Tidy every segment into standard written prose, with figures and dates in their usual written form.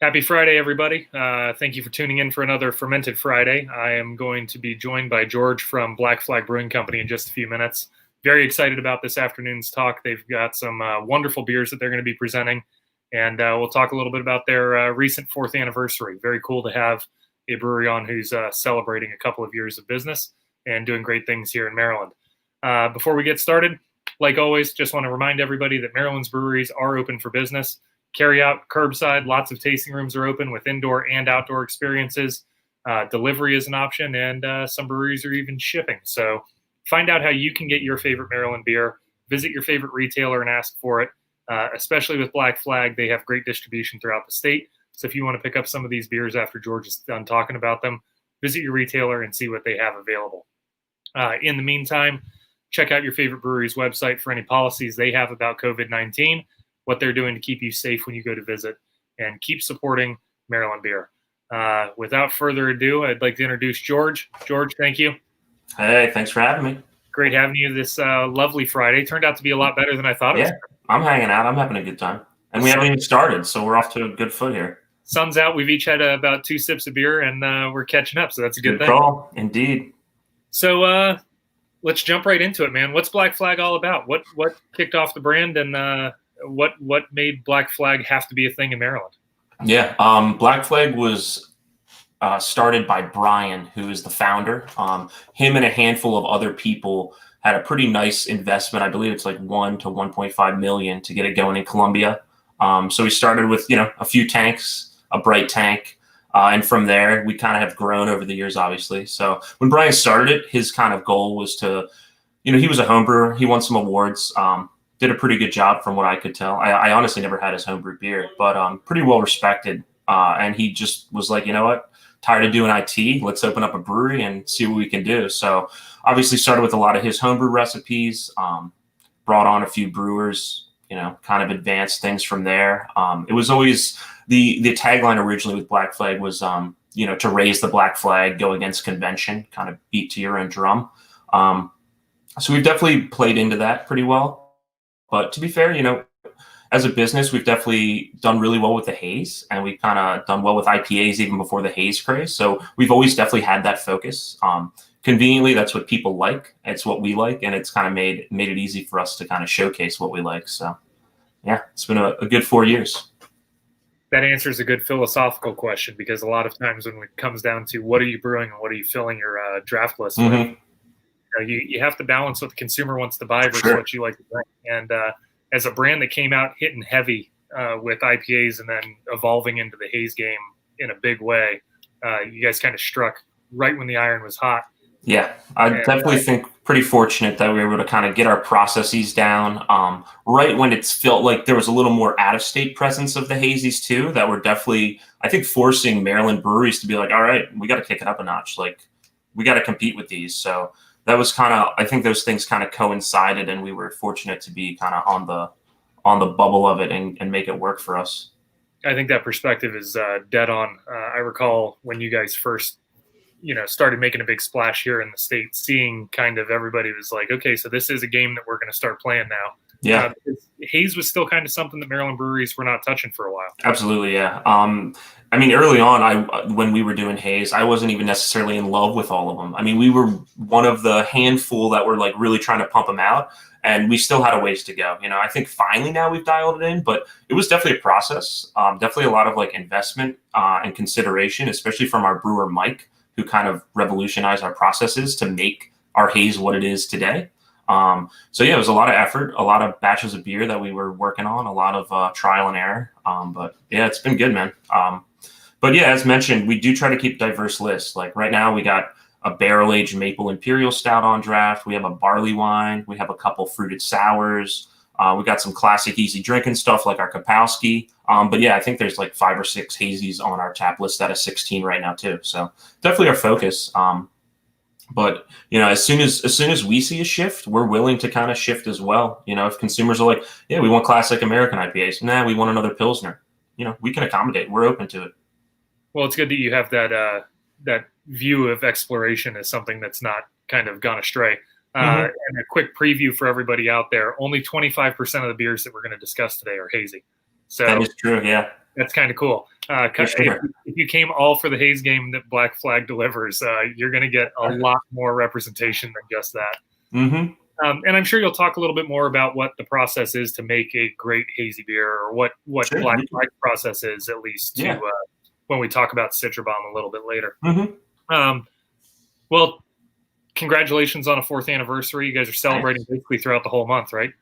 Happy Friday, everybody. Thank you for tuning in for another Fermented Friday. I am going to be joined by George from Black Flag Brewing Company in just a few minutes. Very excited about this afternoon's talk. They've got some wonderful beers that they're going to be presenting, and we'll talk a little bit about their recent 4th anniversary. Very cool to have a brewery on who's celebrating a couple of years of business and doing great things here in Maryland. Before we get started, like always, just want to remind everybody that Maryland's breweries are open for business. Carry out, curbside, lots of tasting rooms are open with indoor and outdoor experiences. Delivery is an option, and some breweries are even shipping. So find out how you can get your favorite Maryland beer. Visit your favorite retailer and ask for it. Especially with Black Flag, they have great distribution throughout the state. So if you want to pick up some of these beers after George is done talking about them, visit your retailer and see what they have available. In the meantime, check out your favorite brewery's website for any policies they have about COVID-19. What they're doing to keep you safe when you go to visit, and keep supporting Maryland beer. Without further ado, I'd like to introduce George. George, thank you. Hey, thanks for having me. Great having you this lovely Friday. Turned out to be a lot better than I thought it was. I'm hanging out. I'm having a good time. And we haven't even started, so we're off to a good foot here. Sun's out. We've each had about 2 sips of beer, and we're catching up, so that's a good thing. Call, indeed. So let's jump right into it, man. What's Black Flag all about? What kicked off the brand, and what made Black Flag have to be a thing in Maryland? Yeah, Black Flag was started by Brian, who is the founder. Him and a handful of other people had a pretty nice investment. I believe it's like 1 to 1.5 million to get it going in Columbia. So we started with a few tanks, a bright tank, and from there we kind of have grown over the years, obviously. So when Brian started it, his kind of goal was to, he was a home brewer. He won some awards. Did a pretty good job from what I could tell. I honestly never had his homebrew beer, but pretty well respected. And he just was like, you know what, tired of doing IT. Let's open up a brewery and see what we can do. So obviously started with a lot of his homebrew recipes, brought on a few brewers, kind of advanced things from there. It was always the tagline originally with Black Flag was, to raise the Black Flag, go against convention, kind of beat to your own drum. So we've definitely played into that pretty well. But to be fair, as a business, we've definitely done really well with the haze, and we've kind of done well with IPAs even before the haze craze. So we've always definitely had that focus. Conveniently, that's what people like. It's what we like, and it's kind of made it easy for us to kind of showcase what we like. So, yeah, it's been a good 4 years. That answers a good philosophical question, because a lot of times when it comes down to what are you brewing and what are you filling your draft list with, you have to balance what the consumer wants to buy versus what you like to drink. And as a brand that came out hitting heavy with IPAs and then evolving into the haze game in a big way, you guys kind of struck right when the iron was hot. Yeah, I definitely think pretty fortunate that we were able to kind of get our processes down right when it felt like there was a little more out-of-state presence of the hazies too, that were definitely, I think, forcing Maryland breweries to be like, all right, we got to kick it up a notch. Like, we got to compete with these. So that was kind of, I think those things kind of coincided, and we were fortunate to be kind of on the bubble of it and make it work for us. I think that perspective is dead on. I recall when you guys first, started making a big splash here in the state, seeing kind of everybody was like, okay, so this is a game that we're going to start playing now. Yeah. Haze was still kind of something that Maryland breweries were not touching for a while. Absolutely, yeah. I mean, early on, when we were doing haze, I wasn't even necessarily in love with all of them. I mean, we were one of the handful that were like really trying to pump them out, and we still had a ways to go. I think finally now we've dialed it in, but it was definitely a process. Definitely a lot of like investment and consideration, especially from our brewer Mike, who kind of revolutionized our processes to make our haze what it is today. So yeah, it was a lot of effort, a lot of batches of beer that we were working on, a lot of trial and error. But yeah, it's been good, man. But yeah, as mentioned, we do try to keep diverse lists. Like right now we got a barrel-aged maple imperial stout on draft. We have a barley wine. We have a couple fruited sours. We got some classic easy drinking stuff like our Kapowski. But yeah, I think there's like 5 or 6 hazies on our tap list out of 16 right now too. So definitely our focus. But as soon as we see a shift, we're willing to kind of shift as well. If consumers are like, yeah, we want classic American IPAs. Nah, we want another Pilsner. We can accommodate. We're open to it. Well, it's good that you have that view of exploration as something that's not kind of gone astray. And a quick preview for everybody out there: only 25% of the beers that we're going to discuss today are hazy. So that is true. Yeah. That's kind of cool. Sure. If you came all for the Hayes game that Black Flag delivers, you're going to get a lot more representation than just that. Mm-hmm. And I'm sure you'll talk a little bit more about what the process is to make a great hazy beer, or what Sure. Black Flag process is, at least to when we talk about Citrobomb a little bit later. Mm-hmm. Well, congratulations on a 4th anniversary. You guys are celebrating basically throughout the whole month, right?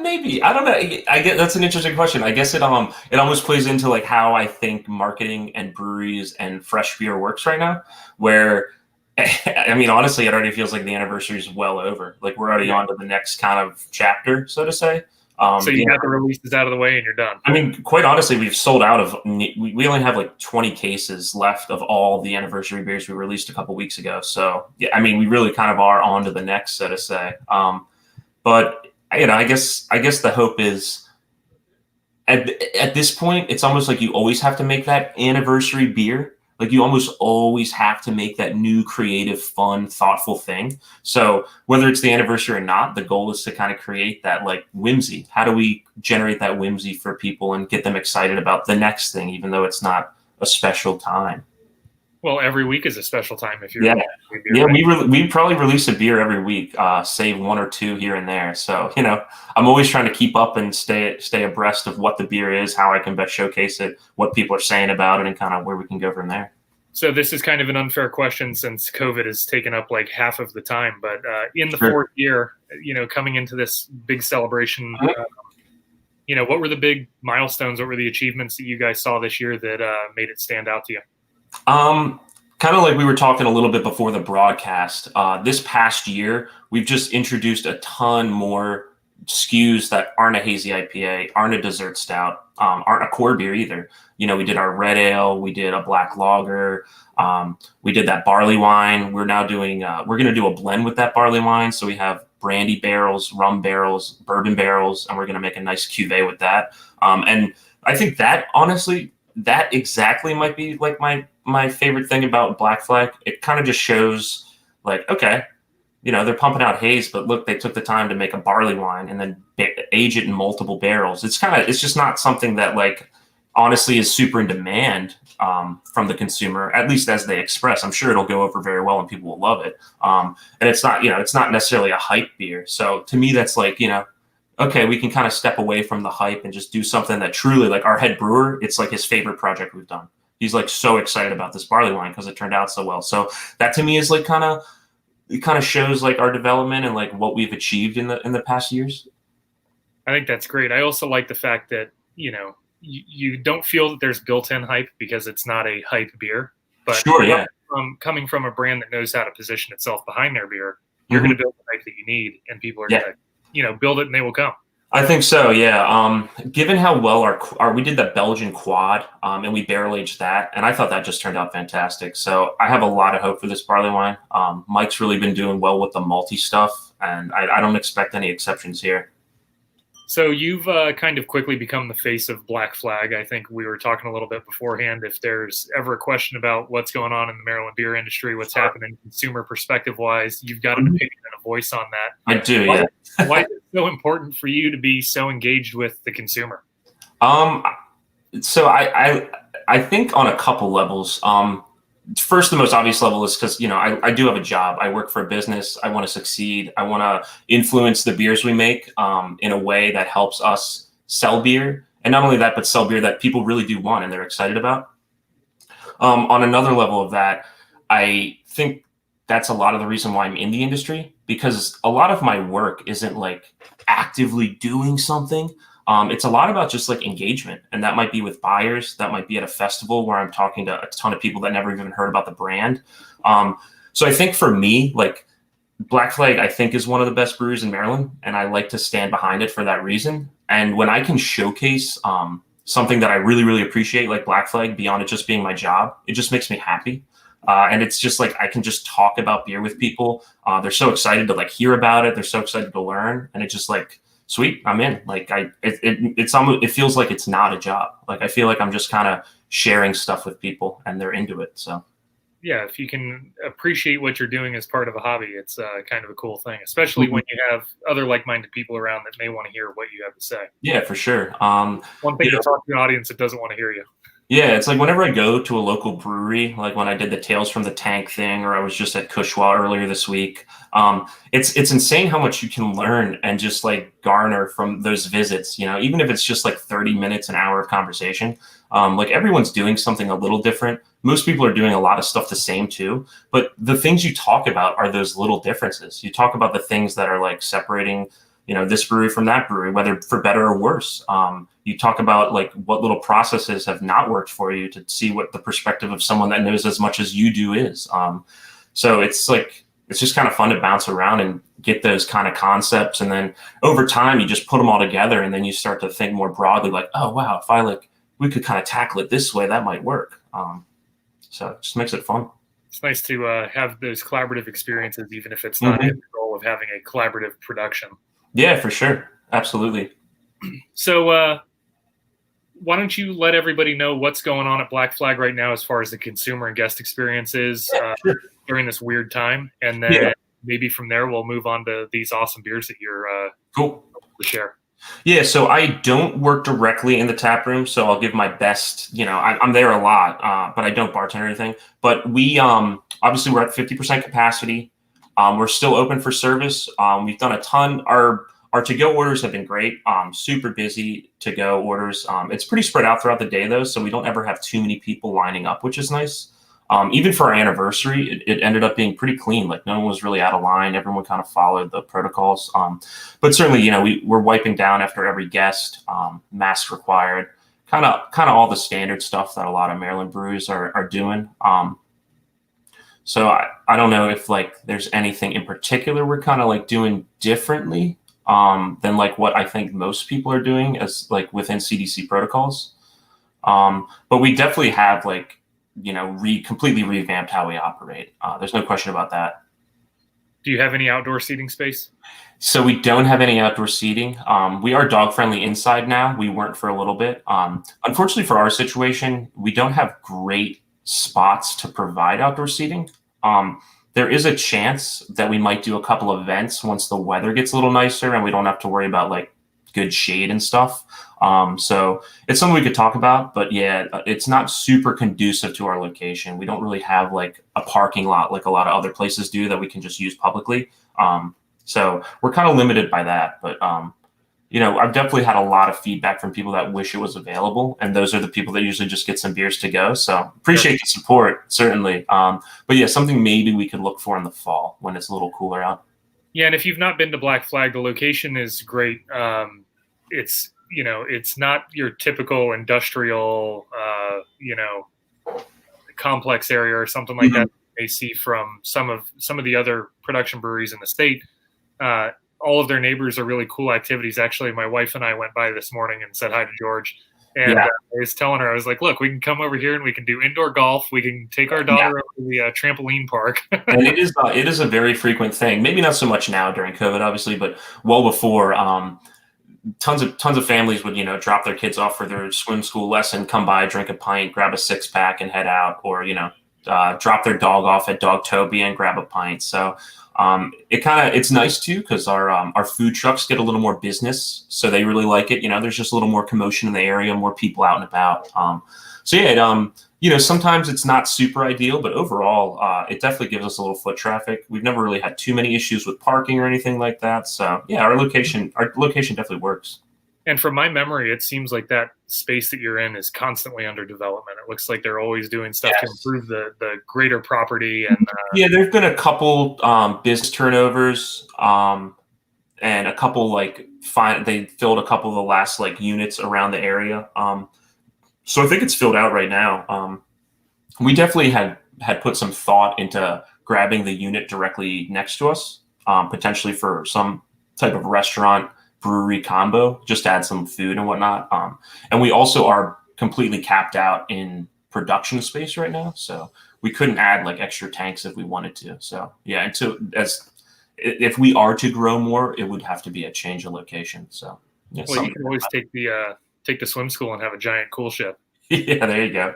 Maybe, I don't know. I get that's an interesting question. I guess it almost plays into like how I think marketing and breweries and fresh beer works right now, where I mean, honestly, it already feels like the anniversary is well over. Like we're already on to the next kind of chapter, so to say. So you got the releases out of the way and you're done. I mean, quite honestly, we've sold out of. We only have like 20 cases left of all the anniversary beers we released a couple weeks ago. So yeah, I mean, we really kind of are on to the next, so to say. But I guess the hope is at this point, it's almost like you always have to make that anniversary beer. Like you almost always have to make that new, creative, fun, thoughtful thing. So whether it's the anniversary or not, the goal is to kind of create that like whimsy. How do we generate that whimsy for people and get them excited about the next thing, even though it's not a special time? Well, every week is a special time if you're yeah. Beer, right? We probably release a beer every week, save 1 or 2 here and there. So I'm always trying to keep up and stay abreast of what the beer is, how I can best showcase it, what people are saying about it, and kind of where we can go from there. So this is kind of an unfair question since COVID has taken up like half of the time, but in the 4th year, coming into this big celebration, what were the big milestones? What were the achievements that you guys saw this year that made it stand out to you? Kind of like we were talking a little bit before the broadcast, this past year, we've just introduced a ton more SKUs that aren't a hazy IPA, aren't a dessert stout, aren't a core beer either. We did our red ale, we did a black lager, we did that barley wine. We're now doing, we're going to do a blend with that barley wine. So we have brandy barrels, rum barrels, bourbon barrels, and we're going to make a nice cuvee with that. And I think that honestly, that exactly might be like my favorite thing about Black Flag. It kind of just shows like, okay, they're pumping out haze, but look, they took the time to make a barley wine and then age it in multiple barrels. It's just not something that like honestly is super in demand from the consumer, at least as they express. I'm sure it'll go over very well and people will love it. And it's not, it's not necessarily a hype beer. So to me, that's like, okay, we can kind of step away from the hype and just do something that truly, like our head brewer, it's like his favorite project we've done. He's like so excited about this barley wine because it turned out so well. So that to me is like it kind of shows like our development and like what we've achieved in the past years. I think that's great. I also like the fact that, you don't feel that there's built-in hype because it's not a hype beer. But sure, yeah. Coming from a brand that knows how to position itself behind their beer, you're going to build the hype that you need, and people are going to, build it and they will come. I think so, yeah. Given how well our we did the Belgian quad, and we barrel aged that, and I thought that just turned out fantastic. So I have a lot of hope for this barley wine. Mike's really been doing well with the malty stuff, and I don't expect any exceptions here. So you've kind of quickly become the face of Black Flag. I think we were talking a little bit beforehand. If there's ever a question about what's going on in the Maryland beer industry, what's happening consumer perspective-wise, you've got an opinion and a voice on that. I do, yeah. Why is it so important for you to be so engaged with the consumer? So I think on a couple levels. First, the most obvious level is because, I do have a job. I work for a business. I want to succeed. I want to influence the beers we make in a way that helps us sell beer. And not only that, but sell beer that people really do want and they're excited about. On another level of that, I think that's a lot of the reason why I'm in the industry, because a lot of my work isn't like actively doing something. It's a lot about just like engagement, and that might be with buyers. That might be at a festival where I'm talking to a ton of people that never even heard about the brand. So I think for me, like Black Flag, I think is one of the best breweries in Maryland, and I like to stand behind it for that reason. And when I can showcase something that I really, really appreciate, like Black Flag, beyond it just being my job, it just makes me happy. And it's just like I can just talk about beer with people. They're so excited to like hear about it. They're so excited to learn, and it just like, sweet, I'm in. Like it feels like it's not a job. Like I feel like I'm just kind of sharing stuff with people and they're into it. So yeah, if you can appreciate what you're doing as part of a hobby, it's kind of a cool thing, especially when you have other like-minded people around that may want to hear what you have to say. Yeah, for sure. One thing to talk to an audience that doesn't want to hear you. Yeah, it's like whenever I go to a local brewery, like when I did the Tales from the Tank thing, or I was just at Cushwa earlier this week. It's insane how much you can learn and just like garner from those visits. Even if it's just like 30 minutes, an hour of conversation. Like everyone's doing something a little different. Most people are doing a lot of stuff the same too. But the things you talk about are those little differences. You talk about the things that are like separating this brewery from that brewery, whether for better or worse. You talk about like what little processes have not worked for you to see what the perspective of someone that knows as much as you do is. So it's just kind of fun to bounce around and get those kind of concepts. And then over time, you just put them all together and then you start to think more broadly like, oh, wow, if we could kind of tackle it this way, that might work. So it just makes it fun. It's nice to have those collaborative experiences, even if it's not in the goal of having a collaborative production. Yeah, for sure. Absolutely. So why don't you let everybody know what's going on at Black Flag right now as far as the consumer and guest experiences during this weird time? And then maybe from there, we'll move on to these awesome beers that you're cool to share. Yeah, so I don't work directly in the tap room, so I'll give my best. I'm there a lot, but I don't bartend or anything. But we obviously we're at 50% capacity. We're still open for service. We've done a ton. Our to-go orders have been great. Super busy to-go orders. It's pretty spread out throughout the day though, so we don't ever have too many people lining up, which is nice. Even for our anniversary, it ended up being pretty clean. Like no one was really out of line. Everyone kind of followed the protocols. But certainly, we're wiping down after every guest, masks required, kind of all the standard stuff that a lot of Maryland breweries are doing. So I don't know if like there's anything in particular we're kind of like doing differently than like what I think most people are doing as like within CDC protocols. But we definitely have like, completely revamped how we operate. There's no question about that. Do you have any outdoor seating space? So we don't have any outdoor seating. We are dog friendly inside now. We weren't for a little bit. Unfortunately for our situation, we don't have great spots to provide outdoor seating. There is a chance that we might do a couple of events once the weather gets a little nicer and we don't have to worry about like good shade and stuff. So it's something we could talk about, but yeah, it's not super conducive to our location. We don't really have like a parking lot like a lot of other places do that we can just use publicly. So we're kind of limited by that, but I've definitely had a lot of feedback from people that wish it was available, and those are the people that usually just get some beers to go. So appreciate the support, certainly. But yeah, something maybe we could look for in the fall when it's a little cooler out. Yeah, and if you've not been to Black Flag, the location is great. It's not your typical industrial, complex area or something like that you may see from some of the other production breweries in the state. All of their neighbors are really cool activities. Actually, my wife and I went by this morning and said hi to George. And I was telling her, I was like, look, we can come over here and we can do indoor golf. We can take our daughter over to the trampoline park. And it is a very frequent thing. Maybe not so much now during COVID, obviously, but well before. Tons of families would, drop their kids off for their swim school lesson, come by, drink a pint, grab a 6-pack and head out, or, drop their dog off at Dogtopia and grab a pint. So it's nice too, because our food trucks get a little more business, so they really like it. There's just a little more commotion in the area, more people out and about. So yeah, sometimes it's not super ideal, but overall, it definitely gives us a little foot traffic. We've never really had too many issues with parking or anything like that. So yeah, our location definitely works. And from my memory, it seems like that space that you're in is constantly under development. It looks like they're always doing stuff to improve the greater property. And yeah, there've been a couple business turnovers, and a couple they filled a couple of the last units around the area. So I think it's filled out right now. We definitely had put some thought into grabbing the unit directly next to us, potentially for some type of restaurant brewery combo, just to add some food and whatnot. And we also are completely capped out in production space right now, so we couldn't add extra tanks if we wanted to. So yeah, and so if we are to grow more, it would have to be a change of location. So yeah, well, you can always take the swim school and have a giant cool ship. Yeah, there you go.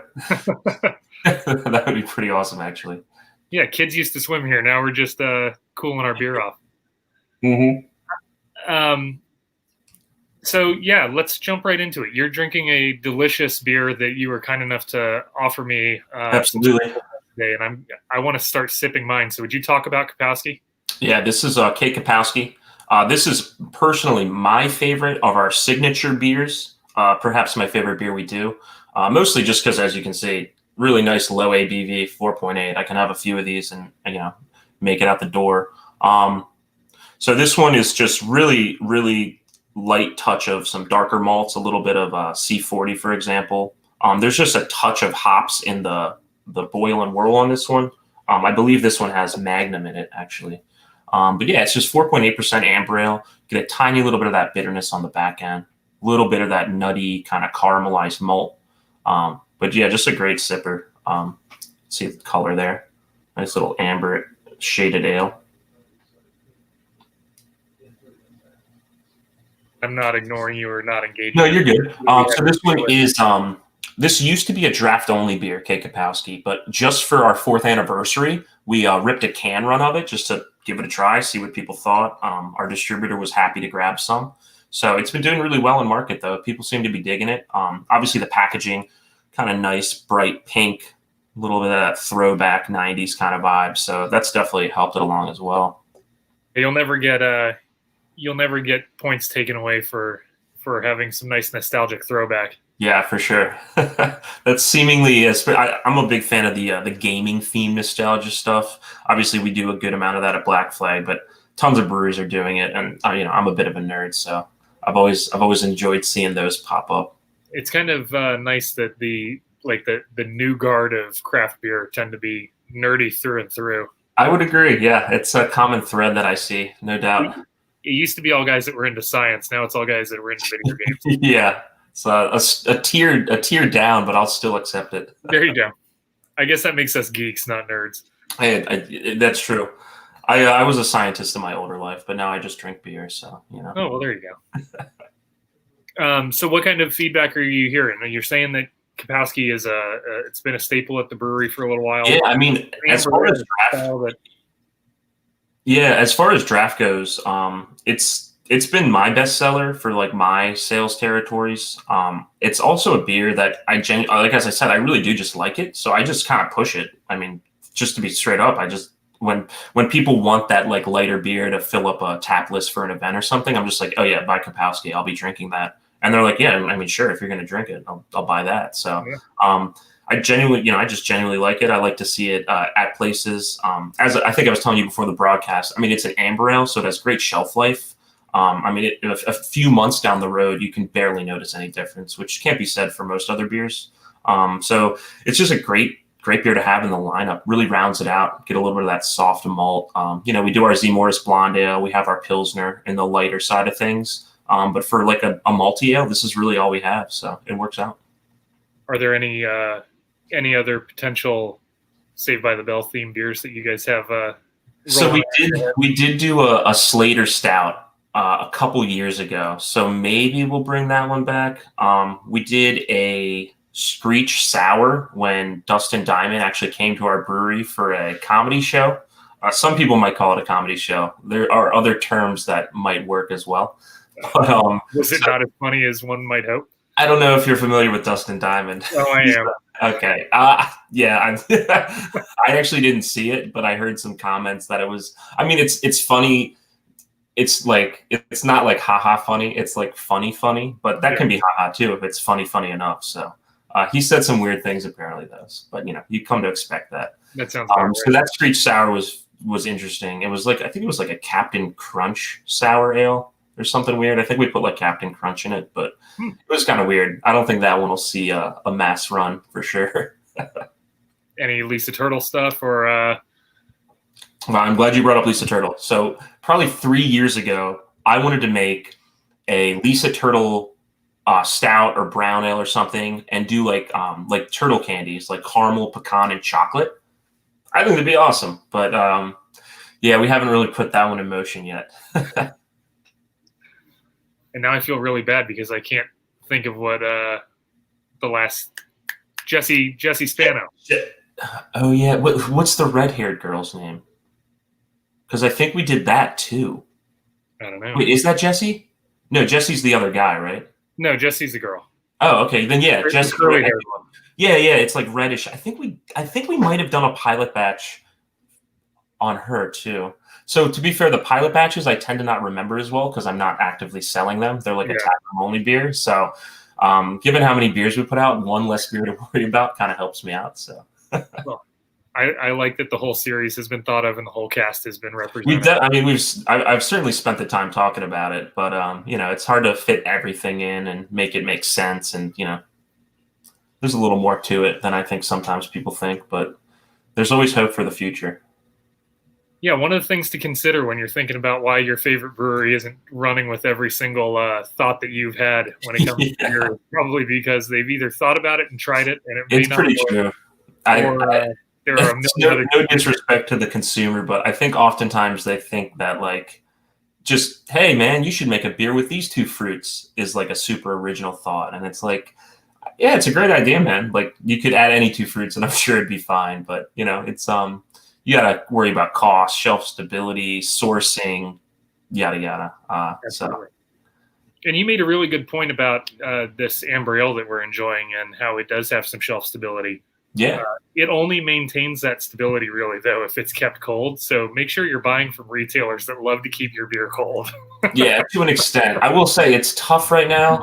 That would be pretty awesome, actually. Yeah, kids used to swim here. Now we're just cooling our beer off. Mm-hmm. So yeah, let's jump right into it. You're drinking a delicious beer that you were kind enough to offer me Absolutely. today, and I want to start sipping mine. So would you talk about Kapowski? Yeah, this is Kate Kapowski. This is personally my favorite of our signature beers. Perhaps my favorite beer we do. Mostly just because, as you can see, really nice low ABV, 4.8. I can have a few of these and make it out the door. So this one is just really, really light touch of some darker malts, a little bit of C40, for example. There's just a touch of hops in the boil and whirl on this one. I believe this one has Magnum in it, actually. But yeah, it's just 4.8% amber ale. Get a tiny little bit of that bitterness on the back end, a little bit of that nutty kind of caramelized malt. But yeah, just a great sipper. See the color there. Nice little amber shaded ale. I'm not ignoring you or not engaging. No, you're good. So this one is this used to be a draft only beer, Kate Kapowski, but just for our 4th anniversary, we ripped a can run of it just to give it a try, see what people thought. Our distributor was happy to grab some. So it's been doing really well in market, though. People seem to be digging it. Obviously, the packaging, kind of nice, bright pink, a little bit of that throwback 90s kind of vibe. So that's definitely helped it along as well. You'll never get points taken away for having some nice nostalgic throwback. Yeah, for sure. That's seemingly. I'm a big fan of the gaming theme nostalgia stuff. Obviously, we do a good amount of that at Black Flag, but tons of breweries are doing it, and I'm a bit of a nerd, so I've always enjoyed seeing those pop up. It's kind of nice that the new guard of craft beer tend to be nerdy through and through. I would agree. Yeah, it's a common thread that I see, no doubt. It used to be all guys that were into science. Now it's all guys that were into video games. Yeah. It's a tier down, but I'll still accept it. There you go. I guess that makes us geeks, not nerds. That's true. I was a scientist in my older life, but now I just drink beer. So Oh well, there you go. So what kind of feedback are you hearing? You're saying that Kapowski is it's been a staple at the brewery for a little while. Yeah, I mean, as far as draft goes, it's been my bestseller for like my sales territories. It's also a beer that as I said, I really do just like it. So I just kind of push it. I mean, just to be straight up, I just when people want that like lighter beer to fill up a tap list for an event or something, I'm just like, oh yeah, buy Kapowski. I'll be drinking that. And they're like, yeah, I mean, sure, if you're going to drink it, I'll buy that. So I just genuinely like it. I like to see it at places. As I think I was telling you before the broadcast, I mean, it's an amber ale, so it has great shelf life. I mean, a few months down the road, you can barely notice any difference, which can't be said for most other beers. So it's just a great beer to have in the lineup. Really rounds it out. Get a little bit of that soft malt. We do our Z Morris Blonde Ale. We have our Pilsner in the lighter side of things. But for like a malty ale, this is really all we have. So it works out. Are there any other potential Saved by the Bell themed beers that you guys have? So we did do a Slater Stout a couple years ago. So maybe we'll bring that one back. We did a Screech Sour when Dustin Diamond actually came to our brewery for a comedy show. Some people might call it a comedy show. There are other terms that might work as well. But, was it not as funny as one might hope? I don't know if you're familiar with Dustin Diamond. Oh, I am. Okay. Yeah. I actually didn't see it, but I heard some comments that it was. I mean, it's funny. It's like it's not like haha funny. It's like funny, but that can be haha too if it's funny enough. So he said some weird things apparently, though. But you come to expect that. That sounds. So that Screech Sour was interesting. It was like I think it was like a Captain Crunch sour ale. Or something weird. I think we put like Captain Crunch in it, but it was kind of weird. I don't think that one will see a mass run for sure. Any Lisa Turtle stuff or? Well, I'm glad you brought up Lisa Turtle. So probably 3 years ago, I wanted to make a Lisa Turtle stout or brown ale or something, and do like turtle candies, like caramel, pecan, and chocolate. I think that'd be awesome, but yeah, we haven't really put that one in motion yet. And now I feel really bad because I can't think of what the last Jesse Spano. Oh yeah, what's the red-haired girl's name? Because I think we did that too. I don't know. Wait, is that Jesse? No, Jesse's the other guy, right? No, Jesse's the girl. Oh, okay. Then yeah, Jesse. Curly haired one. Yeah, it's like reddish. I think we might have done a pilot batch on her too. So to be fair, the pilot batches I tend to not remember as well because I'm not actively selling them. They're like a tap room only beer. So given how many beers we put out, one less beer to worry about kind of helps me out. So well, I like that the whole series has been thought of and the whole cast has been represented. I've certainly spent the time talking about it, but it's hard to fit everything in and make it make sense. And there's a little more to it than I think sometimes people think, but there's always hope for the future. Yeah, one of the things to consider when you're thinking about why your favorite brewery isn't running with every single thought that you've had when it comes to beer, probably because they've either thought about it and tried it, and it may not pretty true. There are no disrespect to the consumer, but I think oftentimes they think that just, hey man, you should make a beer with these two fruits is like a super original thought, and it's like, yeah, it's a great idea, man. Like you could add any two fruits, and I'm sure it'd be fine. But it's you got to worry about cost, shelf stability, sourcing, yada yada. And you made a really good point about this amber ale that we're enjoying and how it does have some shelf stability. Yeah. It only maintains that stability, really, though, if it's kept cold. So make sure you're buying from retailers that love to keep your beer cold. Yeah, to an extent. I will say it's tough right now.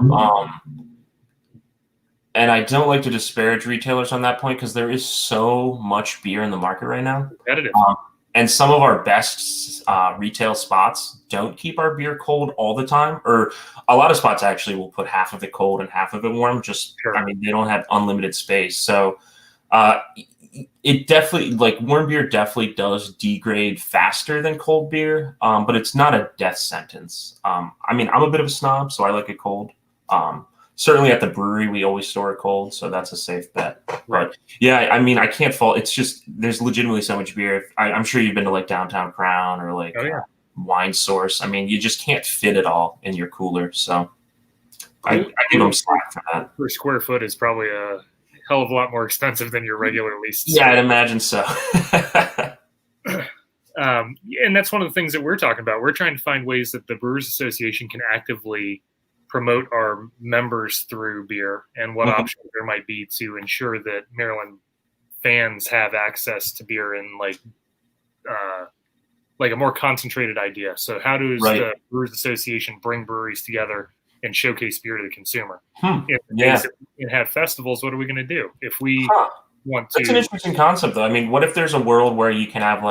And I don't like to disparage retailers on that point because there is so much beer in the market right now. And some of our best retail spots don't keep our beer cold all the time. Or a lot of spots actually will put half of it cold and half of it warm. They don't have unlimited space. So it definitely, warm beer definitely does degrade faster than cold beer, but it's not a death sentence. I'm a bit of a snob, so I like it cold. Certainly at the brewery, we always store it cold, so that's a safe bet. Right. But yeah, I can't fault. It's just there's legitimately so much beer. I'm sure you've been to Downtown Crown or Wine Source. You just can't fit it all in your cooler. So I give them slack for that. Per square foot is probably a hell of a lot more expensive than your regular lease. Yeah, I'd imagine so. And that's one of the things that we're talking about. We're trying to find ways that the Brewers Association can actively promote our members through beer and what options there might be to ensure that Maryland fans have access to beer in a more concentrated idea. So how does the Brewers Association bring breweries together and showcase beer to the consumer? If we have festivals, what are we going to do? If we want to... That's an interesting concept, though. What if there's a world where you can have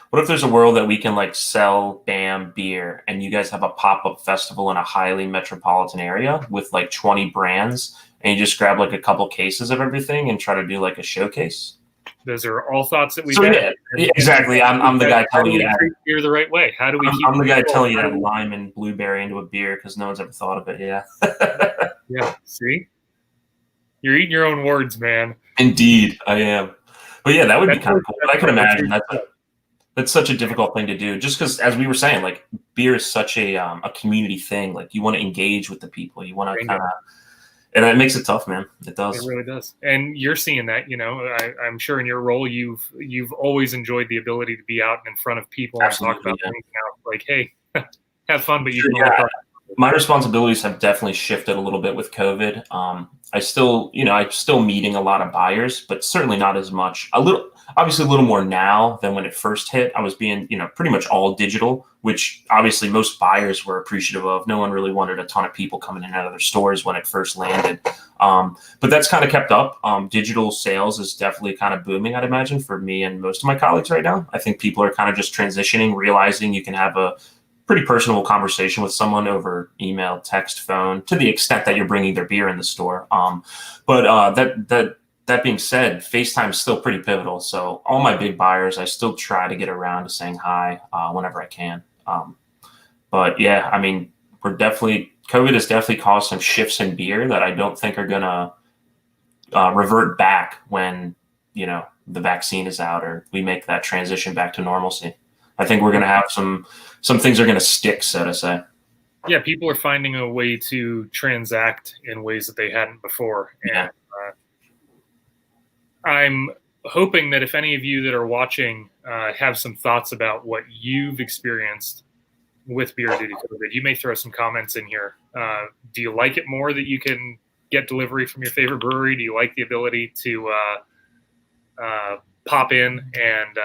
what if there's a world that we can sell BAM beer and you guys have a pop-up festival in a highly metropolitan area with 20 brands and you just grab a couple cases of everything and try to do a showcase? Those are all thoughts that we've had. Yeah, exactly. I'm the guy telling you to treat beer the right way. How do we I'm the guy telling you to add lime and blueberry into a beer because no one's ever thought of it. Yeah. Yeah. See? You're eating your own words, man. Indeed, I am. But yeah, that would be kind of cool. But I can imagine that's such a difficult thing to do just because, as we were saying, beer is such a community thing. You want to engage with the people. You want to kind of, and that makes it tough, man. It does. It really does. And you're seeing that, I'm sure in your role, you've always enjoyed the ability to be out in front of people and talk about things now. Hey, have fun, but you can my responsibilities have definitely shifted a little bit with COVID. I'm still meeting a lot of buyers, but certainly not as much. Obviously a little more now than when it first hit. I was being, pretty much all digital, which obviously most buyers were appreciative of. No one really wanted a ton of people coming in and out of their stores when it first landed. But that's kind of kept up. Digital sales is definitely kind of booming, I'd imagine, for me and most of my colleagues right now. I think people are kind of just transitioning, realizing you can have a pretty personal conversation with someone over email, text, phone, to the extent that you're bringing their beer in the store. But that being said, FaceTime is still pretty pivotal. So all my big buyers, I still try to get around to saying hi whenever I can. But yeah, COVID has definitely caused some shifts in beer that I don't think are going to revert back when, the vaccine is out or we make that transition back to normalcy. I think we're going to have some things are going to stick, so to say. Yeah, people are finding a way to transact in ways that they hadn't before. And I'm hoping that if any of you that are watching have some thoughts about what you've experienced with beer due to COVID, you may throw some comments in here. Do you like it more that you can get delivery from your favorite brewery? Do you like the ability to pop in and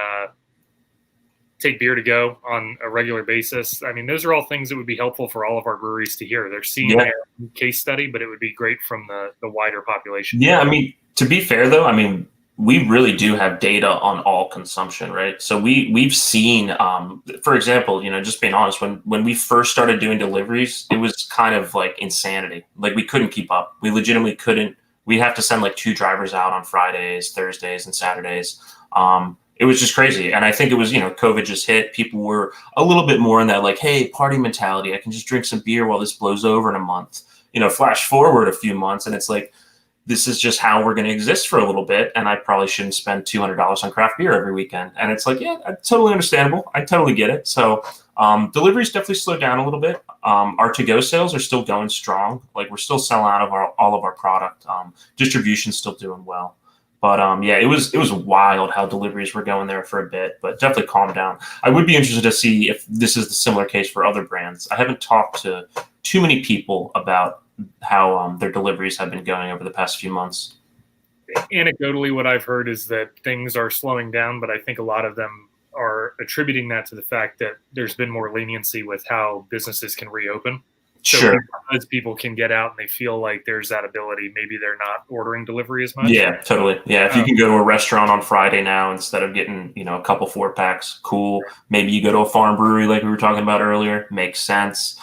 take beer to go on a regular basis? I mean, those are all things that would be helpful for all of our breweries to hear. They're seeing their case study, but it would be great from the wider population. Yeah, I mean, to be fair though, I mean, we really do have data on all consumption, right? So we've seen, for example, just being honest, when we first started doing deliveries, it was kind of like insanity. Like we couldn't keep up. We legitimately couldn't. We have to send like 2 drivers out on Fridays, Thursdays, and Saturdays. It was just crazy. And I think it was, COVID just hit. People were a little bit more in that like, hey, party mentality. I can just drink some beer while this blows over in a month. Flash forward a few months and it's like, this is just how we're going to exist for a little bit. And I probably shouldn't spend $200 on craft beer every weekend. And it's like, yeah, totally understandable. I totally get it. So deliveries definitely slowed down a little bit. Our to-go sales are still going strong. Like we're still selling out of all of our product. Distribution's still doing well. But yeah, it was wild how deliveries were going there for a bit, but definitely calmed down. I would be interested to see if this is the similar case for other brands. I haven't talked to too many people about how their deliveries have been going over the past few months. Anecdotally, what I've heard is that things are slowing down, but I think a lot of them are attributing that to the fact that there's been more leniency with how businesses can reopen. So sure. Because people can get out and they feel like there's that ability, maybe they're not ordering delivery as much. Yeah, totally. Yeah, if you can go to a restaurant on Friday now instead of getting, a couple 4-packs, cool. Maybe you go to a farm brewery like we were talking about earlier, makes sense.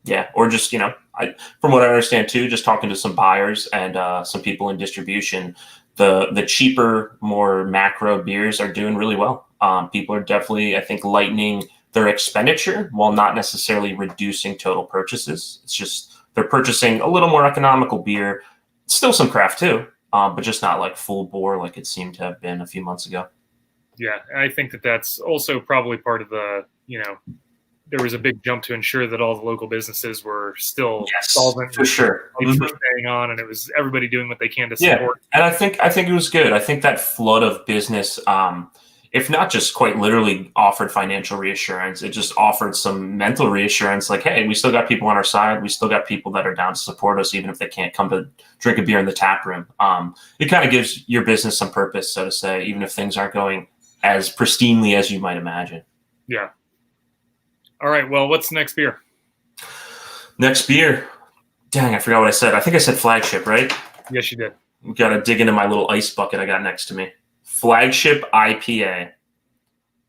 Yeah, or just, from what I understand too, just talking to some buyers and some people in distribution, the cheaper, more macro beers are doing really well. People are definitely, I think, lightening their expenditure while not necessarily reducing total purchases. It's just they're purchasing a little more economical beer, still some craft too, but just not like full bore like it seemed to have been a few months ago. Yeah, I think that's also probably part of the, there was a big jump to ensure that all the local businesses were still solvent for sure, for staying on, and it was everybody doing what they can to support. And I think it was good. I think that flood of business, if not just quite literally offered financial reassurance, it just offered some mental reassurance. Like, hey, we still got people on our side. We still got people that are down to support us, even if they can't come to drink a beer in the tap room. It kind of gives your business some purpose, so to say, even if things aren't going as pristinely as you might imagine. Yeah. All right. Well, what's the next beer? Next beer. Dang, I forgot what I said. I think I said Flagship, right? Yes, you did. We got to dig into my little ice bucket I got next to me. Flagship IPA.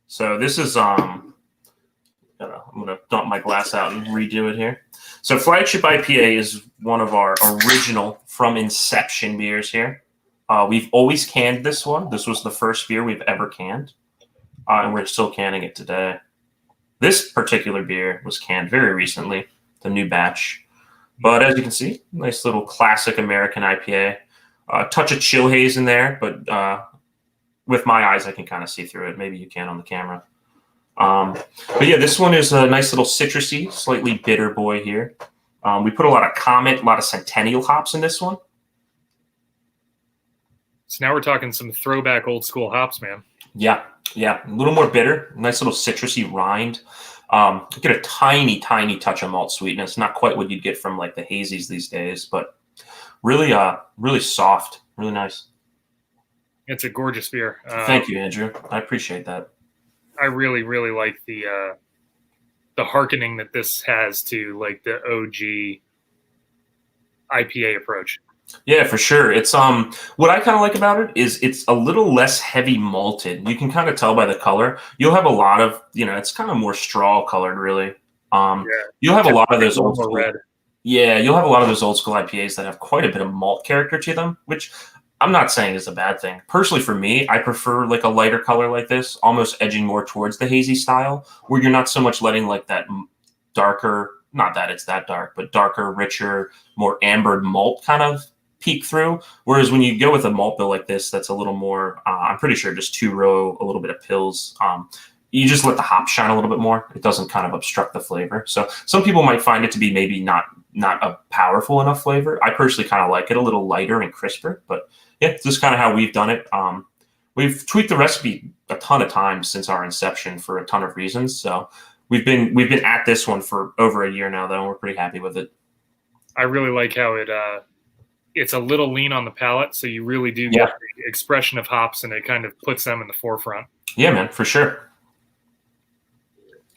So this is I'm gonna dump my glass out and redo it here. So Flagship IPA is one of our original from inception beers here. We've always canned this one. This was the first beer we've ever canned, and we're still canning it today. This particular beer was canned very recently, the new batch. But as you can see, nice little classic American IPA. Touch of chill haze in there, but with my eyes, I can kind of see through it. Maybe you can on the camera. But yeah, this one is a nice little citrusy, slightly bitter boy here. We put a lot of Comet, a lot of Centennial hops in this one. So now we're talking some throwback old school hops, man. Yeah, a little more bitter, nice little citrusy rind. Get a tiny, tiny touch of malt sweetness. Not quite what you'd get from like the hazies these days, but really, really soft, really nice. It's a gorgeous beer. Thank you, Andrew. I appreciate that. I really, really like the hearkening that this has to like the OG IPA approach. Yeah, for sure. It's what I kind of like about it is it's a little less heavy malted. You can kind of tell by the color. You'll have a lot of, it's kind of more straw colored, really. You'll have a lot of those old school red. Yeah, you'll have a lot of those old school IPAs that have quite a bit of malt character to them, which I'm not saying is a bad thing. Personally, for me, I prefer like a lighter color like this, almost edging more towards the hazy style, where you're not so much letting like that darker, not that it's that dark, but darker, richer, more ambered malt kind of peek through. Whereas when you go with a malt bill like this, that's a little more, I'm pretty sure just 2-row, a little bit of pills. You just let the hop shine a little bit more. It doesn't kind of obstruct the flavor. So some people might find it to be maybe not a powerful enough flavor. I personally kind of like it a little lighter and crisper, but yeah, this is kind of how we've done it. We've tweaked the recipe a ton of times since our inception for a ton of reasons. So we've been at this one for over a year now, though, and we're pretty happy with it. I really like how it's a little lean on the palate, so you really do get the expression of hops, and it kind of puts them in the forefront. Yeah, man, for sure.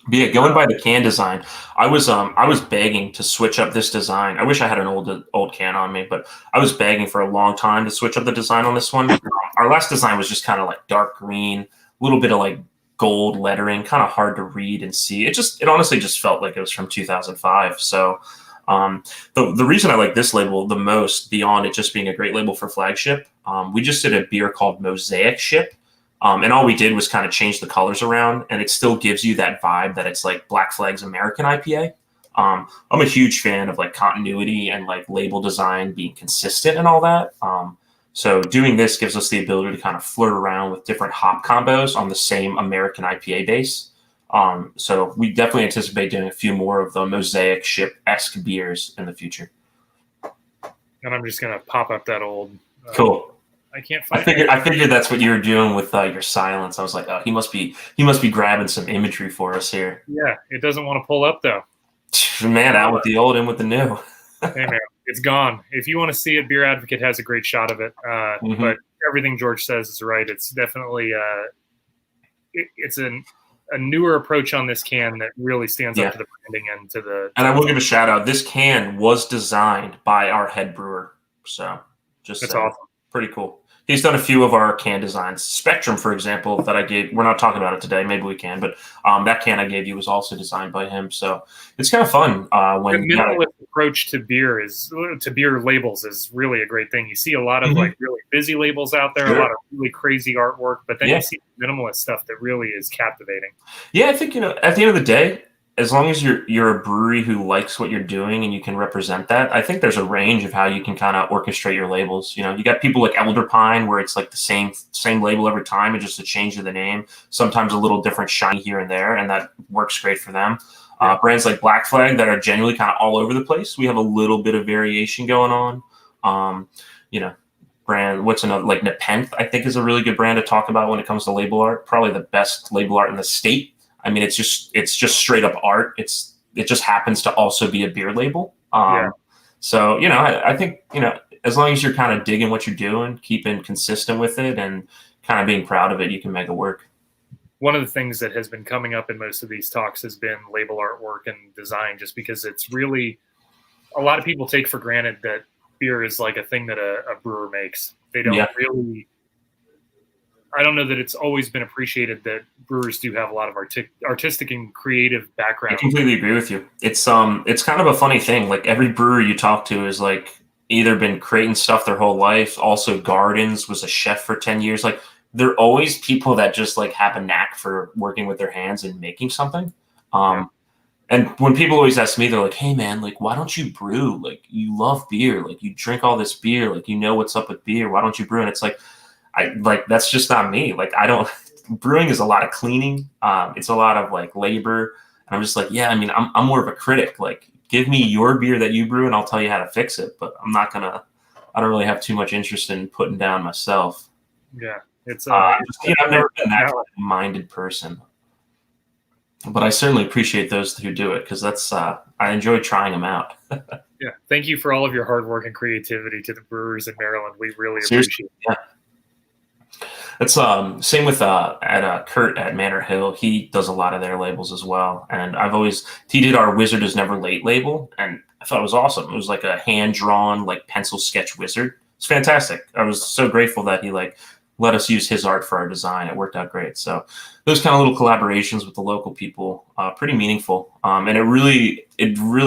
But yeah, going by the can design, I was begging to switch up this design. I wish I had an old can on me, but I was begging for a long time to switch up the design on this one. Our last design was just kind of like dark green, a little bit of like gold lettering, kind of hard to read and see. It honestly just felt like it was from 2005. So the reason I like this label the most, beyond it just being a great label for flagship, we just did a beer called Mosaic Ship. And all we did was kind of change the colors around, and it still gives you that vibe that it's like Black Flag's American IPA. I'm a huge fan of like continuity and like label design being consistent and all that. So doing this gives us the ability to kind of flirt around with different hop combos on the same American IPA base. So we definitely anticipate doing a few more of the Mosaic Ship-esque beers in the future. And I'm just going to pop up that old... Cool. I can't find I figured that's what you were doing with your silence. I was like, oh, he must be grabbing some imagery for us here. Yeah, it doesn't want to pull up, though. Man, out with the old, in with the new. Hey, man, it's gone. If you want to see it, Beer Advocate has a great shot of it. But everything George says is right. It's definitely it's a newer approach on this can that really stands up to the branding and to the... And I will give a shout out. This can was designed by our head brewer. So just that's awesome. Pretty cool. He's done a few of our can designs. Spectrum, for example, that I gave. We're not talking about it today. Maybe we can, but that can I gave you was also designed by him. So it's kind of fun. When the minimalist approach to beer labels is really a great thing. You see a lot of like really busy labels out there, a lot of really crazy artwork, but then you see minimalist stuff that really is captivating. Yeah, I think at the end of the day, as long as you're a brewery who likes what you're doing and you can represent that, I think there's a range of how you can kind of orchestrate your labels. You got people like Elder Pine where it's like the same label every time and just a change of the name, sometimes a little different shiny here and there, and that works great for them. Brands like Black Flag that are generally kind of all over the place. We have a little bit of variation going on. Brand, what's another, like Nepenthe, I think is a really good brand to talk about when it comes to label art. Probably the best label art in the state. I mean, it's just straight up art. It just happens to also be a beer label. So, I think, as long as you're kind of digging what you're doing, keeping consistent with it and kind of being proud of it, you can make it work. One of the things that has been coming up in most of these talks has been label artwork and design, just because it's really, a lot of people take for granted that beer is like a thing that a brewer makes. They don't really... I don't know that it's always been appreciated that brewers do have a lot of artistic and creative background. I completely agree with you. It's kind of a funny thing. Like every brewer you talk to is like either been creating stuff their whole life. Also, Gardens was a chef for 10 years. Like they're always people that just like have a knack for working with their hands and making something. And when people always ask me, they're like, "Hey man, like why don't you brew? Like you love beer. Like you drink all this beer. Like you know what's up with beer. Why don't you brew?" And it's like, that's just not me. Like brewing is a lot of cleaning. It's a lot of like labor. And I'm just like, I mean, I'm more of a critic. Like give me your beer that you brew and I'll tell you how to fix it. But I don't really have too much interest in putting down myself. Yeah. It's, I've never been that minded person, but I certainly appreciate those who do it. Cause that's, I enjoy trying them out. Yeah. Thank you for all of your hard work and creativity to the brewers in Maryland. We really appreciate it. Yeah. It's same with at Kurt at Manor Hill. He does a lot of their labels as well. And he did our Wizard is Never Late label, and I thought it was awesome. It was like a hand drawn like pencil sketch wizard. It's fantastic. I was so grateful that he like let us use his art for our design. It worked out great. So those kind of little collaborations with the local people, pretty meaningful. And it really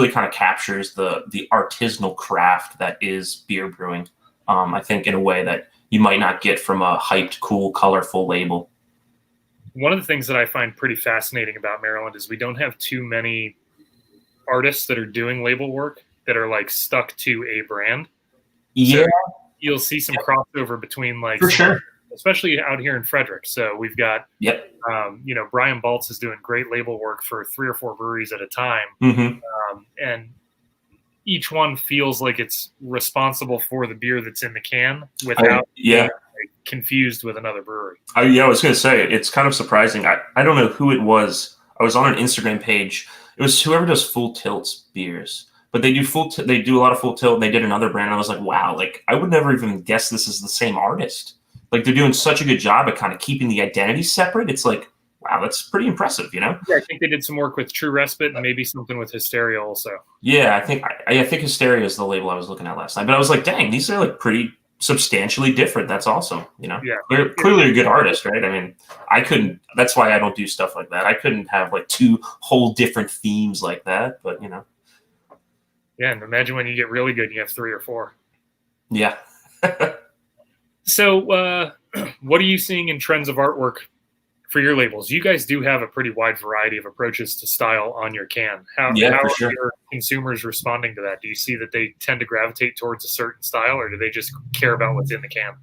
kind of captures the artisanal craft that is beer brewing. I think in a way that you might not get from a hyped, cool, colorful label. One of the things that I find pretty fascinating about Maryland is we don't have too many artists that are doing label work that are like stuck to a brand. Yeah. So you'll see some crossover between like, for sure, especially out here in Frederick. So we've got, Brian Baltz is doing great label work for 3 or 4 breweries at a time. Mm-hmm. And each one feels like it's responsible for the beer that's in the can without being confused with another brewery. I was going to say, it's kind of surprising. I don't know who it was. I was on an Instagram page. It was whoever does Full Tilt's beers, but they do they do a lot of Full Tilt. And they did another brand. And I was like, wow, like I would never even guess this is the same artist. Like they're doing such a good job at kind of keeping the identity separate. It's like, wow, that's pretty impressive, you know? Yeah, I think they did some work with True Respite and maybe something with Hysteria also. Yeah, I think Hysteria is the label I was looking at last night. But I was like, dang, these are like pretty substantially different. That's awesome, you know? Yeah. They're clearly a good artist, right? I mean, that's why I don't do stuff like that. I couldn't have like two whole different themes like that, but you know. Yeah, and imagine when you get really good, you have 3 or 4. Yeah. So what are you seeing in trends of artwork for your labels? You guys do have a pretty wide variety of approaches to style on your can. How are your consumers responding to that? Do you see that they tend to gravitate towards a certain style, or do they just care about what's in the can?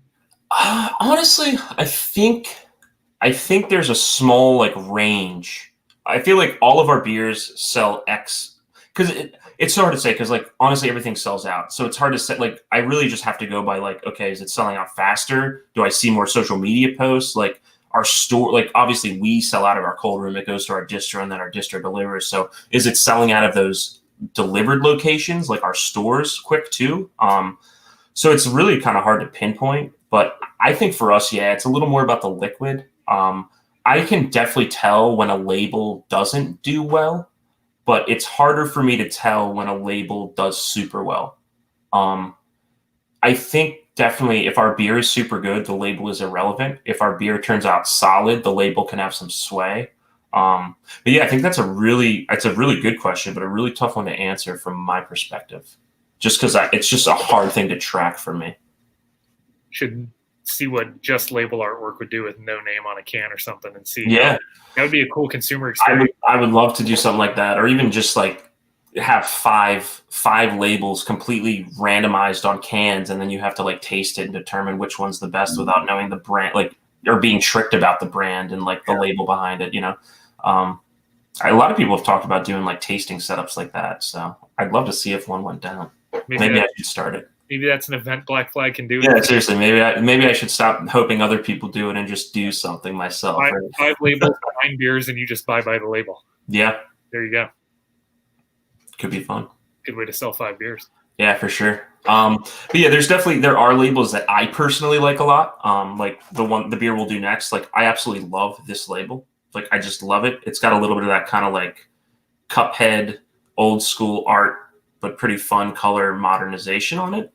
Honestly, I think there's a small like range. I feel like all of our beers sell X because it's so hard to say because like honestly everything sells out, so it's hard to say. Like I really just have to go by like, okay, is it selling out faster? Do I see more social media posts? Like our store, like obviously we sell out of our cold room, it goes to our distro and then our distro delivers. So is it selling out of those delivered locations like our stores quick too? So it's really kind of hard to pinpoint, but I think for us, yeah, it's a little more about the liquid. I can definitely tell when a label doesn't do well, but it's harder for me to tell when a label does super well. I think definitely if our beer is super good, the label is irrelevant. If our beer turns out solid, the label can have some sway. But yeah, I think that's a really good question, but a really tough one to answer from my perspective, just because it's just a hard thing to track for me. Should see what just label artwork would do with no name on a can or something and see. Yeah. That would be a cool consumer experience. I would love to do something like that, or even just like have five labels completely randomized on cans, and then you have to like taste it and determine which one's the best without knowing the brand, like or being tricked about the brand and like the label behind it, you know. A lot of people have talked about doing like tasting setups like that, so I'd love to see if one went down. Maybe I should start it. Maybe that's an event Black Flag can do. Yeah, seriously. Maybe I should stop hoping other people do it and just do something myself. 5 labels, 9 beers, and you just buy by the label. Yeah. There you go. Could be fun. Good way to sell 5 beers. Yeah, for sure. But yeah, there are labels that I personally like a lot. Like the beer we'll do next. Like I absolutely love this label. Like I just love it. It's got a little bit of that kind of like Cuphead, old school art, but pretty fun color modernization on it.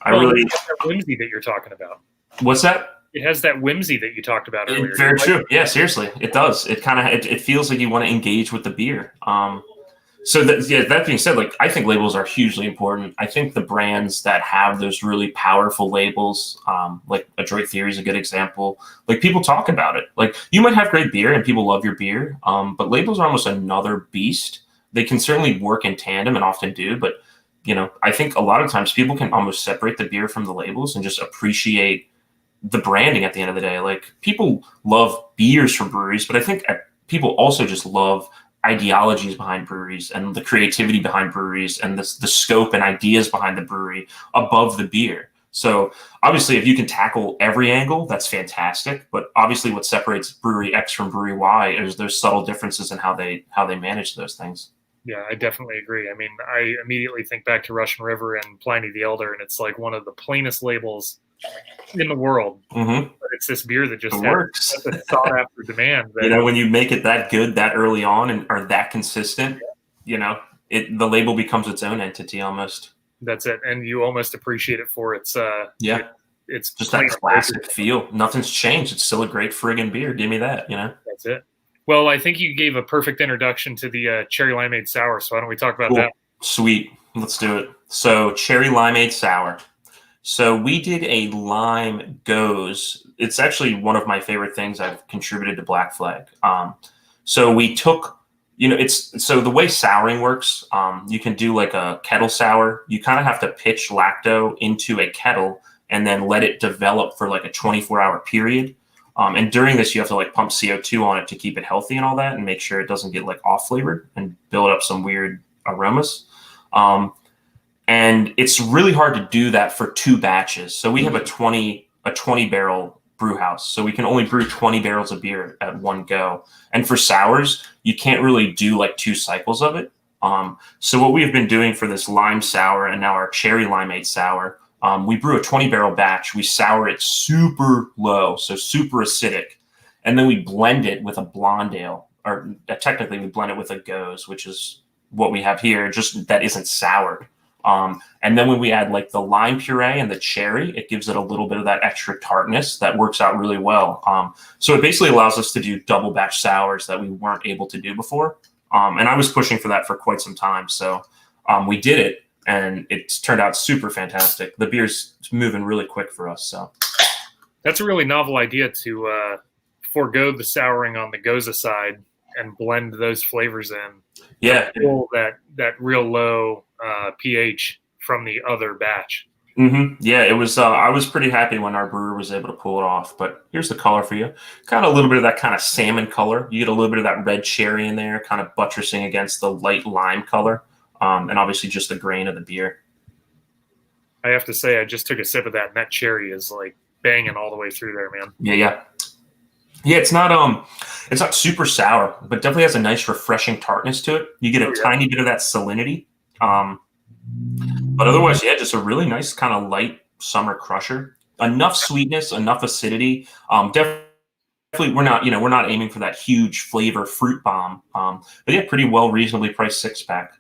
Really that whimsy that you're talking about. What's that? It has that whimsy that you talked about earlier. Very true. Yeah, seriously, it does. It kind of it feels like you want to engage with the beer. That being said, like I think labels are hugely important. I think the brands that have those really powerful labels, like Adroit Theory is a good example. Like people talk about it. Like you might have great beer and people love your beer, but labels are almost another beast. They can certainly work in tandem and often do, but you know, I think a lot of times people can almost separate the beer from the labels and just appreciate the branding at the end of the day. Like people love beers from breweries, but I think people also just love ideologies behind breweries and the creativity behind breweries and the scope and ideas behind the brewery above the beer. So obviously if you can tackle every angle, that's fantastic. But obviously what separates brewery X from brewery Y is there's subtle differences in how they manage those things. Yeah, I definitely agree. I mean, I immediately think back to Russian River and Pliny the Elder, and it's like one of the plainest labels in the world. Mm-hmm. But it's this beer that just works. Has a sought after demand. You know, when you make it that good that early on and are that consistent, you know, the label becomes its own entity almost. That's it, and you almost appreciate it for its it's just that classic feel. Nothing's changed. It's still a great friggin' beer. Give me that, you know. That's it. Well, I think you gave a perfect introduction to the cherry limeade sour. So why don't we talk about that? Sweet. Let's do it. So cherry limeade sour. So we did a lime goes. It's actually one of my favorite things I've contributed to Black Flag. So we took, you know, so the way souring works, you can do like a kettle sour. You kind of have to pitch lacto into a kettle and then let it develop for like a 24-hour period. And during this, you have to like pump CO2 on it to keep it healthy and all that and make sure it doesn't get like off flavored and build up some weird aromas. And it's really hard to do that for 2 batches. So we have a 20 barrel brew house. So we can only brew 20 barrels of beer at one go. And for sours, you can't really do like 2 cycles of it. So what we have been doing for this lime sour and now our cherry limeade sour, we brew a 20 barrel batch. We sour it super low, so super acidic. And then we blend it with a blonde ale, or technically we blend it with a goes, which is what we have here, just that isn't soured. And then when we add like the lime puree and the cherry, it gives it a little bit of that extra tartness that works out really well. So it basically allows us to do double batch sours that we weren't able to do before. And I was pushing for that for quite some time. So we did it, and it's turned out super fantastic. The beer's moving really quick for us. So that's a really novel idea to forego the souring on the Goza side and blend those flavors in. Yeah, pull that real low pH from the other batch. Mm-hmm. Yeah, it was. I was pretty happy when our brewer was able to pull it off. But here's the color for you. Got a little bit of that kind of salmon color. You get a little bit of that red cherry in there, kind of buttressing against the light lime color, and obviously just the grain of the beer. I have to say, I just took a sip of that, and that cherry is like banging all the way through there, man. Yeah. It's not super sour, but definitely has a nice refreshing tartness to it. You get a tiny bit of that salinity. But otherwise, yeah, just a really nice kind of light summer crusher. Enough sweetness, enough acidity. Definitely, we're not aiming for that huge flavor fruit bomb. But yeah, pretty well, reasonably priced 6-pack.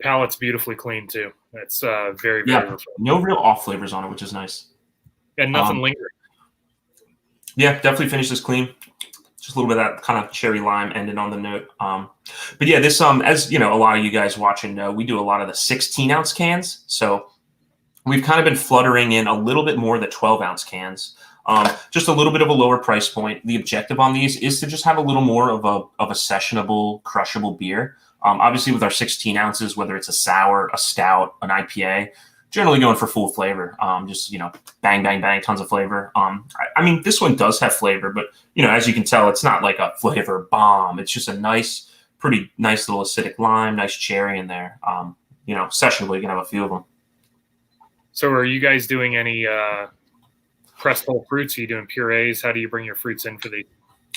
Palate's beautifully clean too. That's very no real off flavors on it, which is nice. And nothing lingering. Yeah, definitely finishes clean. Just a little bit of that kind of cherry lime ended on the note. But yeah, this as you know, a lot of you guys watching know, we do a lot of the 16-ounce cans. So we've kind of been fluttering in a little bit more of the 12-ounce cans. Just a little bit of a lower price point. The objective on these is to just have a little more of a sessionable, crushable beer. Obviously, with our 16 ounces, whether it's a sour, a stout, an IPA, generally going for full flavor. Just bang, bang, bang, tons of flavor. I mean, this one does have flavor, but as you can tell, it's not like a flavor bomb. It's just a pretty nice little acidic lime, nice cherry in there. Sessionable, you can have a few of them. So, are you guys doing any pressed whole fruits? Are you doing purees? How do you bring your fruits in for these?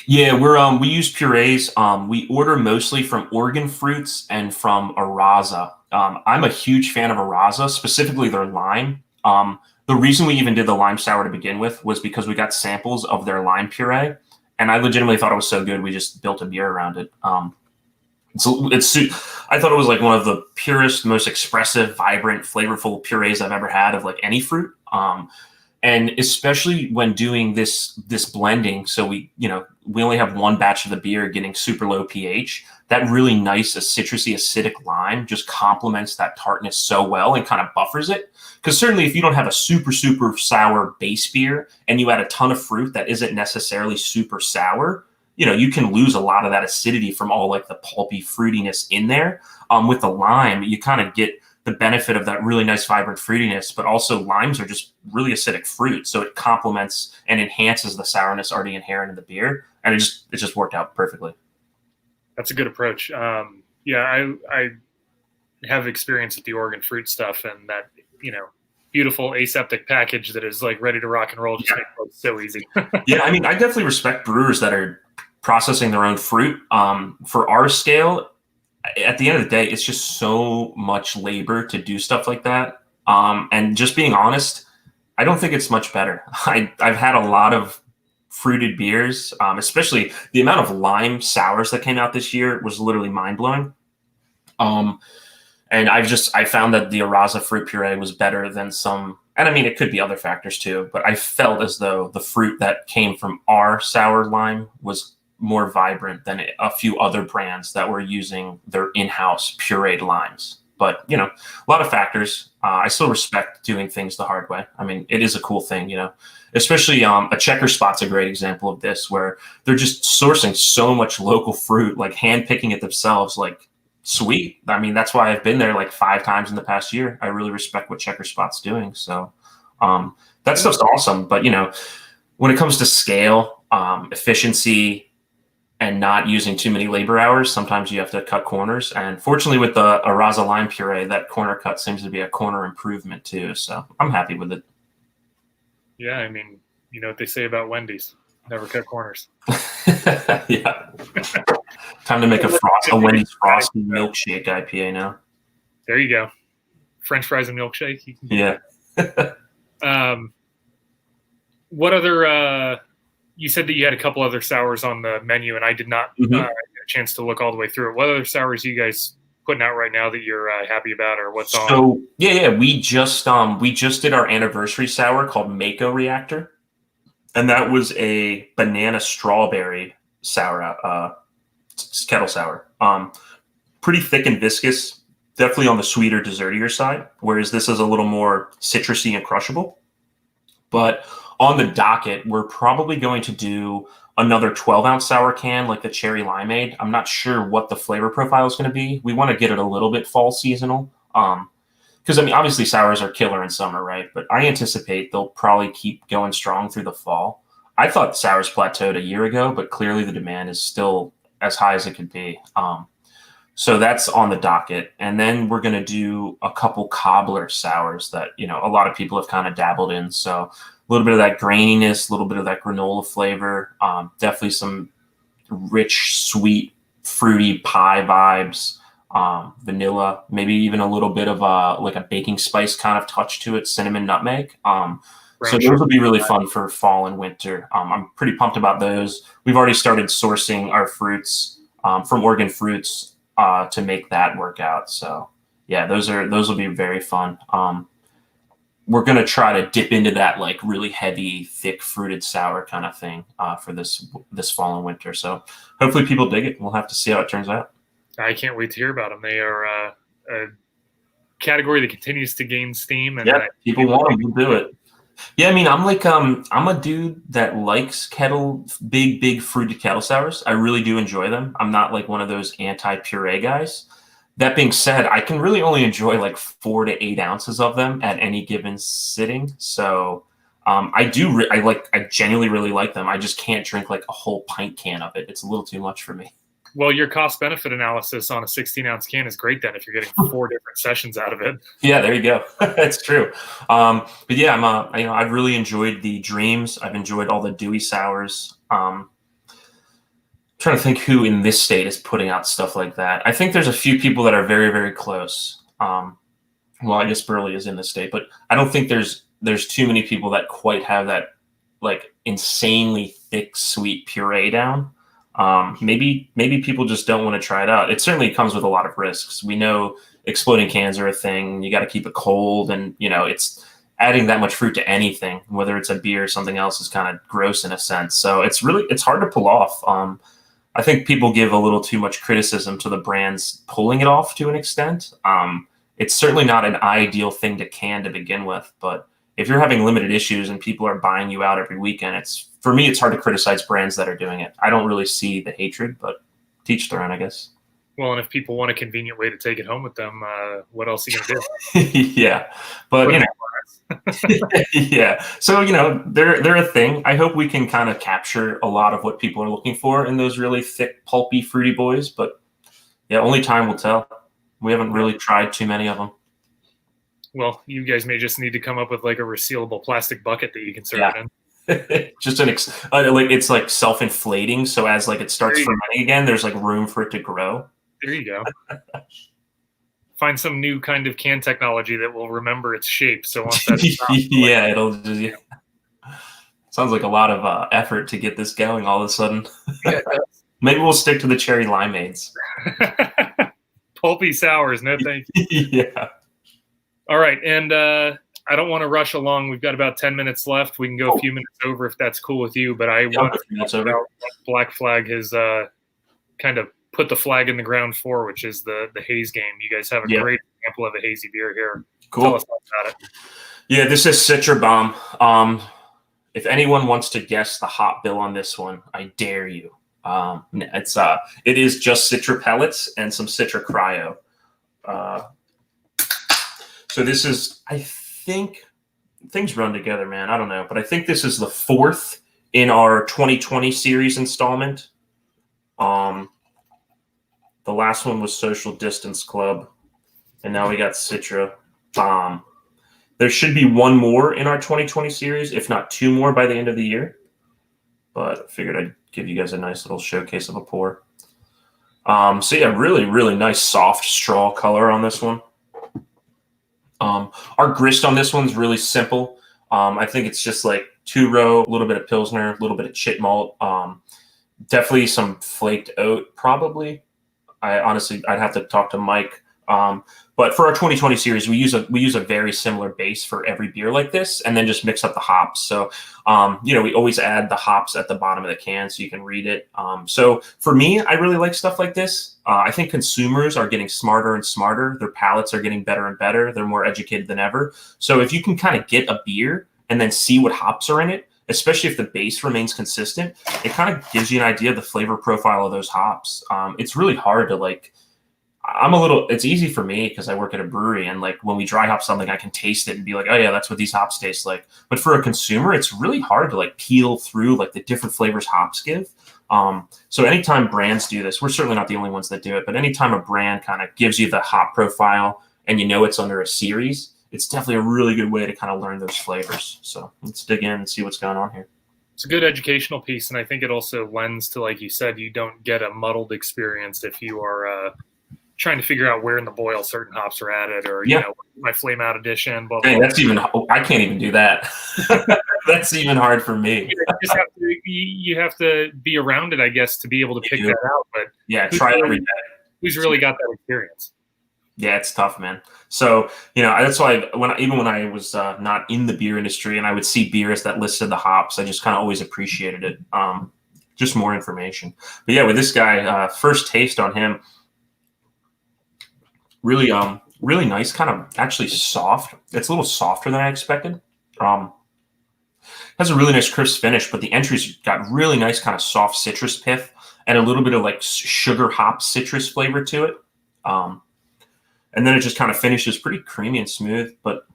Yeah, we use purees. We order mostly from Oregon Fruits and from Araza. I'm a huge fan of Araza, specifically their lime. The reason we even did the lime sour to begin with was because we got samples of their lime puree, and I legitimately thought it was so good we just built a beer around it. I thought it was like one of the purest, most expressive, vibrant, flavorful purees I've ever had of like any fruit. And especially when doing this blending, so we only have one batch of the beer getting super low pH. That really nice citrusy acidic lime just complements that tartness so well and kind of buffers it. Because certainly if you don't have a super, super sour base beer and you add a ton of fruit that isn't necessarily super sour, you can lose a lot of that acidity from all like the pulpy fruitiness in there. With the lime, you kind of get the benefit of that really nice vibrant fruitiness, but also limes are just really acidic fruit. So it complements and enhances the sourness already inherent in the beer. And it just worked out perfectly. That's a good approach. I have experience with the Oregon fruit stuff, and that, beautiful aseptic package that is like ready to rock and roll. Just makes it so easy. Yeah. I mean, I definitely respect brewers that are processing their own fruit. For our scale, at the end of the day, it's just so much labor to do stuff like that. And just being honest, I don't think it's much better. I've had a lot of fruited beers, especially the amount of lime sours that came out this year was literally mind blowing. And I found that the Araza fruit puree was better than some, and I mean, it could be other factors too, but I felt as though the fruit that came from our sour lime was more vibrant than a few other brands that were using their in-house pureed limes. But, a lot of factors. I still respect doing things the hard way. I mean, it is a cool thing, especially a Checker Spot's a great example of this, where they're just sourcing so much local fruit, like hand picking it themselves, like sweet. I mean, that's why I've been there like 5 times in the past year. I really respect what Checker Spot's doing. So that stuff's awesome. But, when it comes to scale, efficiency, and not using too many labor hours, sometimes you have to cut corners. And fortunately, with the Araza lime puree, that corner cut seems to be a corner improvement too. So I'm happy with it. Yeah, I mean, you know what they say about Wendy's: never cut corners. Yeah. Time to make a Wendy's Frosty milkshake IPA now. There you go. French fries and milkshake. Yeah. What other? You said that you had a couple other sours on the menu, and I did not get a chance to look all the way through it. What other sours are you guys putting out right now that you're happy about, or what's on? So yeah, we just did our anniversary sour called Mako Reactor, and that was a banana strawberry sour, kettle sour. Pretty thick and viscous, definitely on the sweeter, dessertier side. Whereas this is a little more citrusy and crushable. But on the docket, we're probably going to do another 12-ounce sour can like the cherry limeade. I'm not sure what the flavor profile is going to be. We want to get it a little bit fall seasonal. Because, I mean, obviously sours are killer in summer, right? But I anticipate they'll probably keep going strong through the fall. I thought sours plateaued a year ago, but clearly the demand is still as high as it could be. So that's on the docket. And then we're going to do a couple cobbler sours that, you know, a lot of people have kind of dabbled in. So a little bit of that graininess, a little bit of that granola flavor, definitely some rich, sweet, fruity pie vibes, vanilla, maybe even a little bit of like a baking spice kind of touch to it, cinnamon, nutmeg. So those will be really fun for fall and winter. I'm pretty pumped about those. We've already started sourcing our fruits from Oregon Fruits to make that work out. So yeah, those will be very fun. We're going to try to dip into that like really heavy, thick fruited sour kind of thing for this fall and winter. So hopefully people dig it. We'll have to see how it turns out. I can't wait to hear about them. They are a category that continues to gain steam. And yeah, people want them. We'll do it. Yeah, I mean, I'm a dude that likes big fruited kettle sours. I really do enjoy them. I'm not like one of those anti-puree guys. That being said, I can really only enjoy like 4 to 8 ounces of them at any given sitting. So I genuinely really like them. I just can't drink like a whole pint can of it. It's a little too much for me. Well, your cost benefit analysis on a 16-ounce can is great then if you're getting 4 different sessions out of it. Yeah, there you go. That's true. But yeah, I've really enjoyed the Dreams. I've enjoyed all the Dewy Sours. Trying to think who in this state is putting out stuff like that. I think there's a few people that are very, very close. Well, I guess Burley is in the state, but I don't think there's too many people that quite have that like insanely thick, sweet puree down. Maybe people just don't want to try it out. It certainly comes with a lot of risks. We know exploding cans are a thing. You got to keep it cold, and you know it's adding that much fruit to anything, whether it's a beer or something else, is kind of gross in a sense. So it's hard to pull off. I think people give a little too much criticism to the brands pulling it off to an extent. It's certainly not an ideal thing to can to begin with, but if you're having limited issues and people are buying you out every weekend, for me, it's hard to criticize brands that are doing it. I don't really see the hatred, but teach their own, I guess. Well, and if people want a convenient way to take it home with them, what else are you going to do? Yeah, but you know, yeah. So you know, they're a thing. I hope we can kind of capture a lot of what people are looking for in those really thick, pulpy, fruity boys. But yeah, only time will tell. We haven't really tried too many of them. Well, you guys may just need to come up with like a resealable plastic bucket that you can serve it in. Just like it's like self-inflating, so as like it starts fermenting again, there's like room for it to grow. There you go. Find some new kind of can technology that will remember its shape. So once that's yeah, it'll just sounds like a lot of effort to get this going all of a sudden. Yeah, maybe we'll stick to the cherry limeades. Pulpy sours, no thank you. Yeah. All right, and I don't want to rush along. We've got about 10 minutes left. We can go a few minutes over if that's cool with you, but I want to talk about what Black Flag has kind of put the flag in the ground for, which is the haze game. You guys have a great example of a hazy beer here. Cool. Tell us about it. Yeah, this is Citra Bomb. If anyone wants to guess the hop bill on this one, I dare you. It is just Citra pellets and some Citra cryo. So this is, I think, things run together, man. I don't know, but I think this is the 4th in our 2020 series installment. The last one was Social Distance Club, and now we got Citra Bomb. There should be one more in our 2020 series, if not two more by the end of the year. But I figured I'd give you guys a nice little showcase of a pour. So yeah, really, really nice soft straw color on this one. Our grist on this one's really simple. I think it's just like 2-row, a little bit of Pilsner, a little bit of chit malt, definitely some flaked oat, probably. I'd have to talk to Mike. But for our 2020 series, we use a very similar base for every beer like this, and then just mix up the hops. So, we always add the hops at the bottom of the can so you can read it. So for me, I really like stuff like this. I think consumers are getting smarter and smarter. Their palates are getting better and better. They're more educated than ever. So if you can kind of get a beer and then see what hops are in it, especially if the base remains consistent, it kind of gives you an idea of the flavor profile of those hops. It's really hard to it's easy for me because I work at a brewery, and like when we dry hop something, I can taste it and be like, oh yeah, that's what these hops taste like. But for a consumer, it's really hard to like peel through like the different flavors hops give. So anytime brands do this, we're certainly not the only ones that do it, but anytime a brand kind of gives you the hop profile and it's under a series, it's definitely a really good way to kind of learn those flavors. So let's dig in and see what's going on here. It's a good educational piece, and I think it also lends to, like you said, you don't get a muddled experience if you are trying to figure out where in the boil certain hops are added, or my flame out edition. Blah, blah, Hey, blah. I can't even do that. That's even hard for me. You have to be around it, I guess, to be able to pick that out. But yeah, try every day. Who's really got that experience? Yeah, it's tough, man. So, that's why when I was not in the beer industry and I would see beers that listed the hops, I just kind of always appreciated it. Just more information. But yeah, with this guy, first taste on him, really, really nice, kind of actually soft. It's a little softer than I expected. Has a really nice crisp finish, but the entry's got really nice kind of soft citrus pith and a little bit of like sugar hop citrus flavor to it. And then it just kind of finishes pretty creamy and smooth, but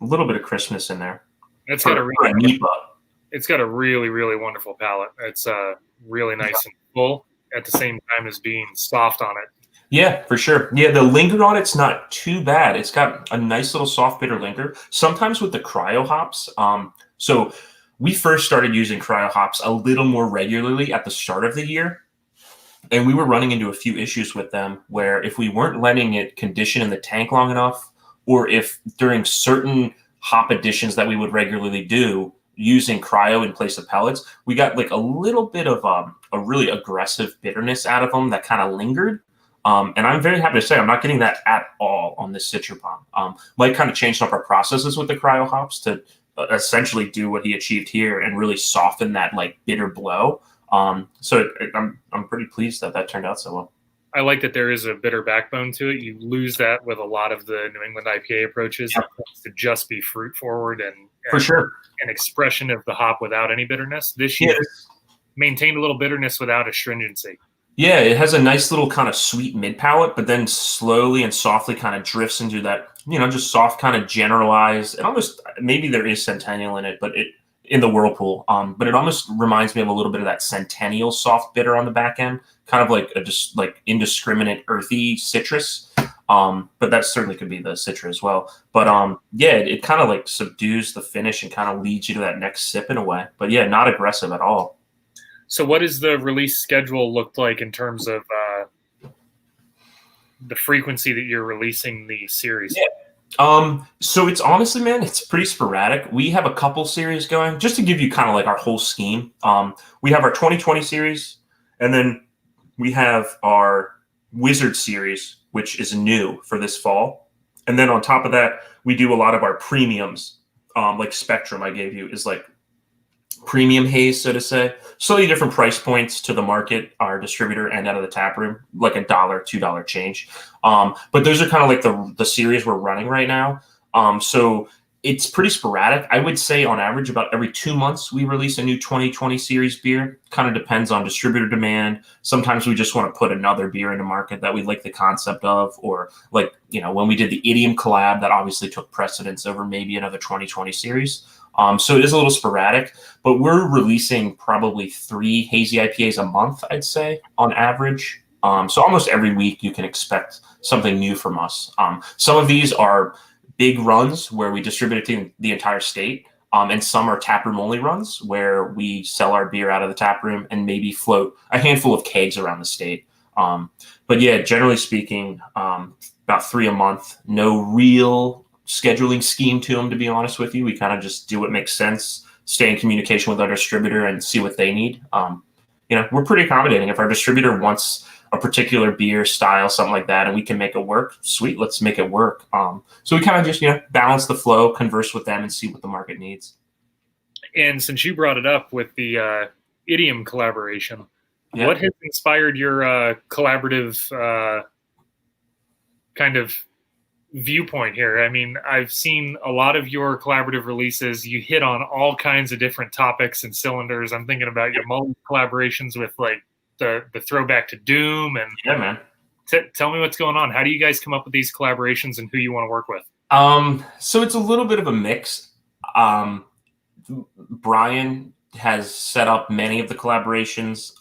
a little bit of crispness in there. It's got a really, really wonderful palate. It's really nice and full at the same time as being soft on it. Yeah, for sure. Yeah, the linger on it's not too bad. It's got a nice little soft bitter linger. Sometimes with the cryo hops, so we first started using cryo hops a little more regularly at the start of the year. And we were running into a few issues with them where if we weren't letting it condition in the tank long enough, or if during certain hop additions that we would regularly do using cryo in place of pellets, we got like a little bit of a really aggressive bitterness out of them that kind of lingered. And I'm very happy to say I'm not getting that at all on this Citra Bomb. Mike kind of changed up our processes with the cryo hops to essentially do what he achieved here and really soften that like bitter blow. So I'm pretty pleased that turned out so well. I like that there is a bitter backbone to it. You lose that with a lot of the New England IPA approaches. Yeah. It tends to just be fruit forward and for sure an expression of the hop without any bitterness. This year maintained a little bitterness without astringency. Yeah, it has a nice little kind of sweet mid palate, but then slowly and softly kind of drifts into that, just soft kind of generalized. And almost maybe there is Centennial in it, but in the whirlpool. But it almost reminds me of a little bit of that Centennial soft bitter on the back end, kind of like just like indiscriminate earthy citrus. But that certainly could be the Citra as well. But it kind of like subdues the finish and kind of leads you to that next sip in a way. But yeah, not aggressive at all. So what does the release schedule look like in terms of the frequency that you're releasing the series? Yeah. So it's honestly, man, it's pretty sporadic. We have a couple series going just to give you kind of like our whole scheme. We have our 2020 series, and then we have our Wizard series, which is new for this fall. And then on top of that, we do a lot of our premiums, like Spectrum I gave you is like premium haze, so to say. Slightly different price points to the market, our distributor and out of the tap room, like $1, $2 change. But those are kind of like the series we're running right now. So It's pretty sporadic. I would say on average about every 2 months we release a new 2020 series beer. Kind of depends on distributor demand. Sometimes we just want to put another beer into market that we like the concept of, or like, when we did the Idiom collab, that obviously took precedence over maybe another 2020 series. So it is a little sporadic, but we're releasing probably 3 hazy IPAs a month, I'd say, on average. So almost every week you can expect something new from us. Some of these are big runs where we distribute it to the entire state, and some are taproom only runs where we sell our beer out of the taproom and maybe float a handful of kegs around the state. But yeah, generally speaking, about 3 a month. No real scheduling scheme to them, to be honest with you. We kind of just do what makes sense, stay in communication with our distributor and see what they need. We're pretty accommodating. If our distributor wants a particular beer style, something like that, and we can make it work, sweet, let's make it work. So we kind of just, balance the flow, converse with them and see what the market needs. And since you brought it up with the Idiom collaboration, Yeah. What has inspired your collaborative kind of viewpoint here? I mean, I've seen a lot of your collaborative releases. You hit on all kinds of different topics and cylinders. I'm thinking about your multi collaborations with like the throwback to Doom, and Yeah, man. Tell me what's going on. How do you guys come up with these collaborations and who you want to work with? So it's a little bit of a mix. Brian has set up many of the collaborations.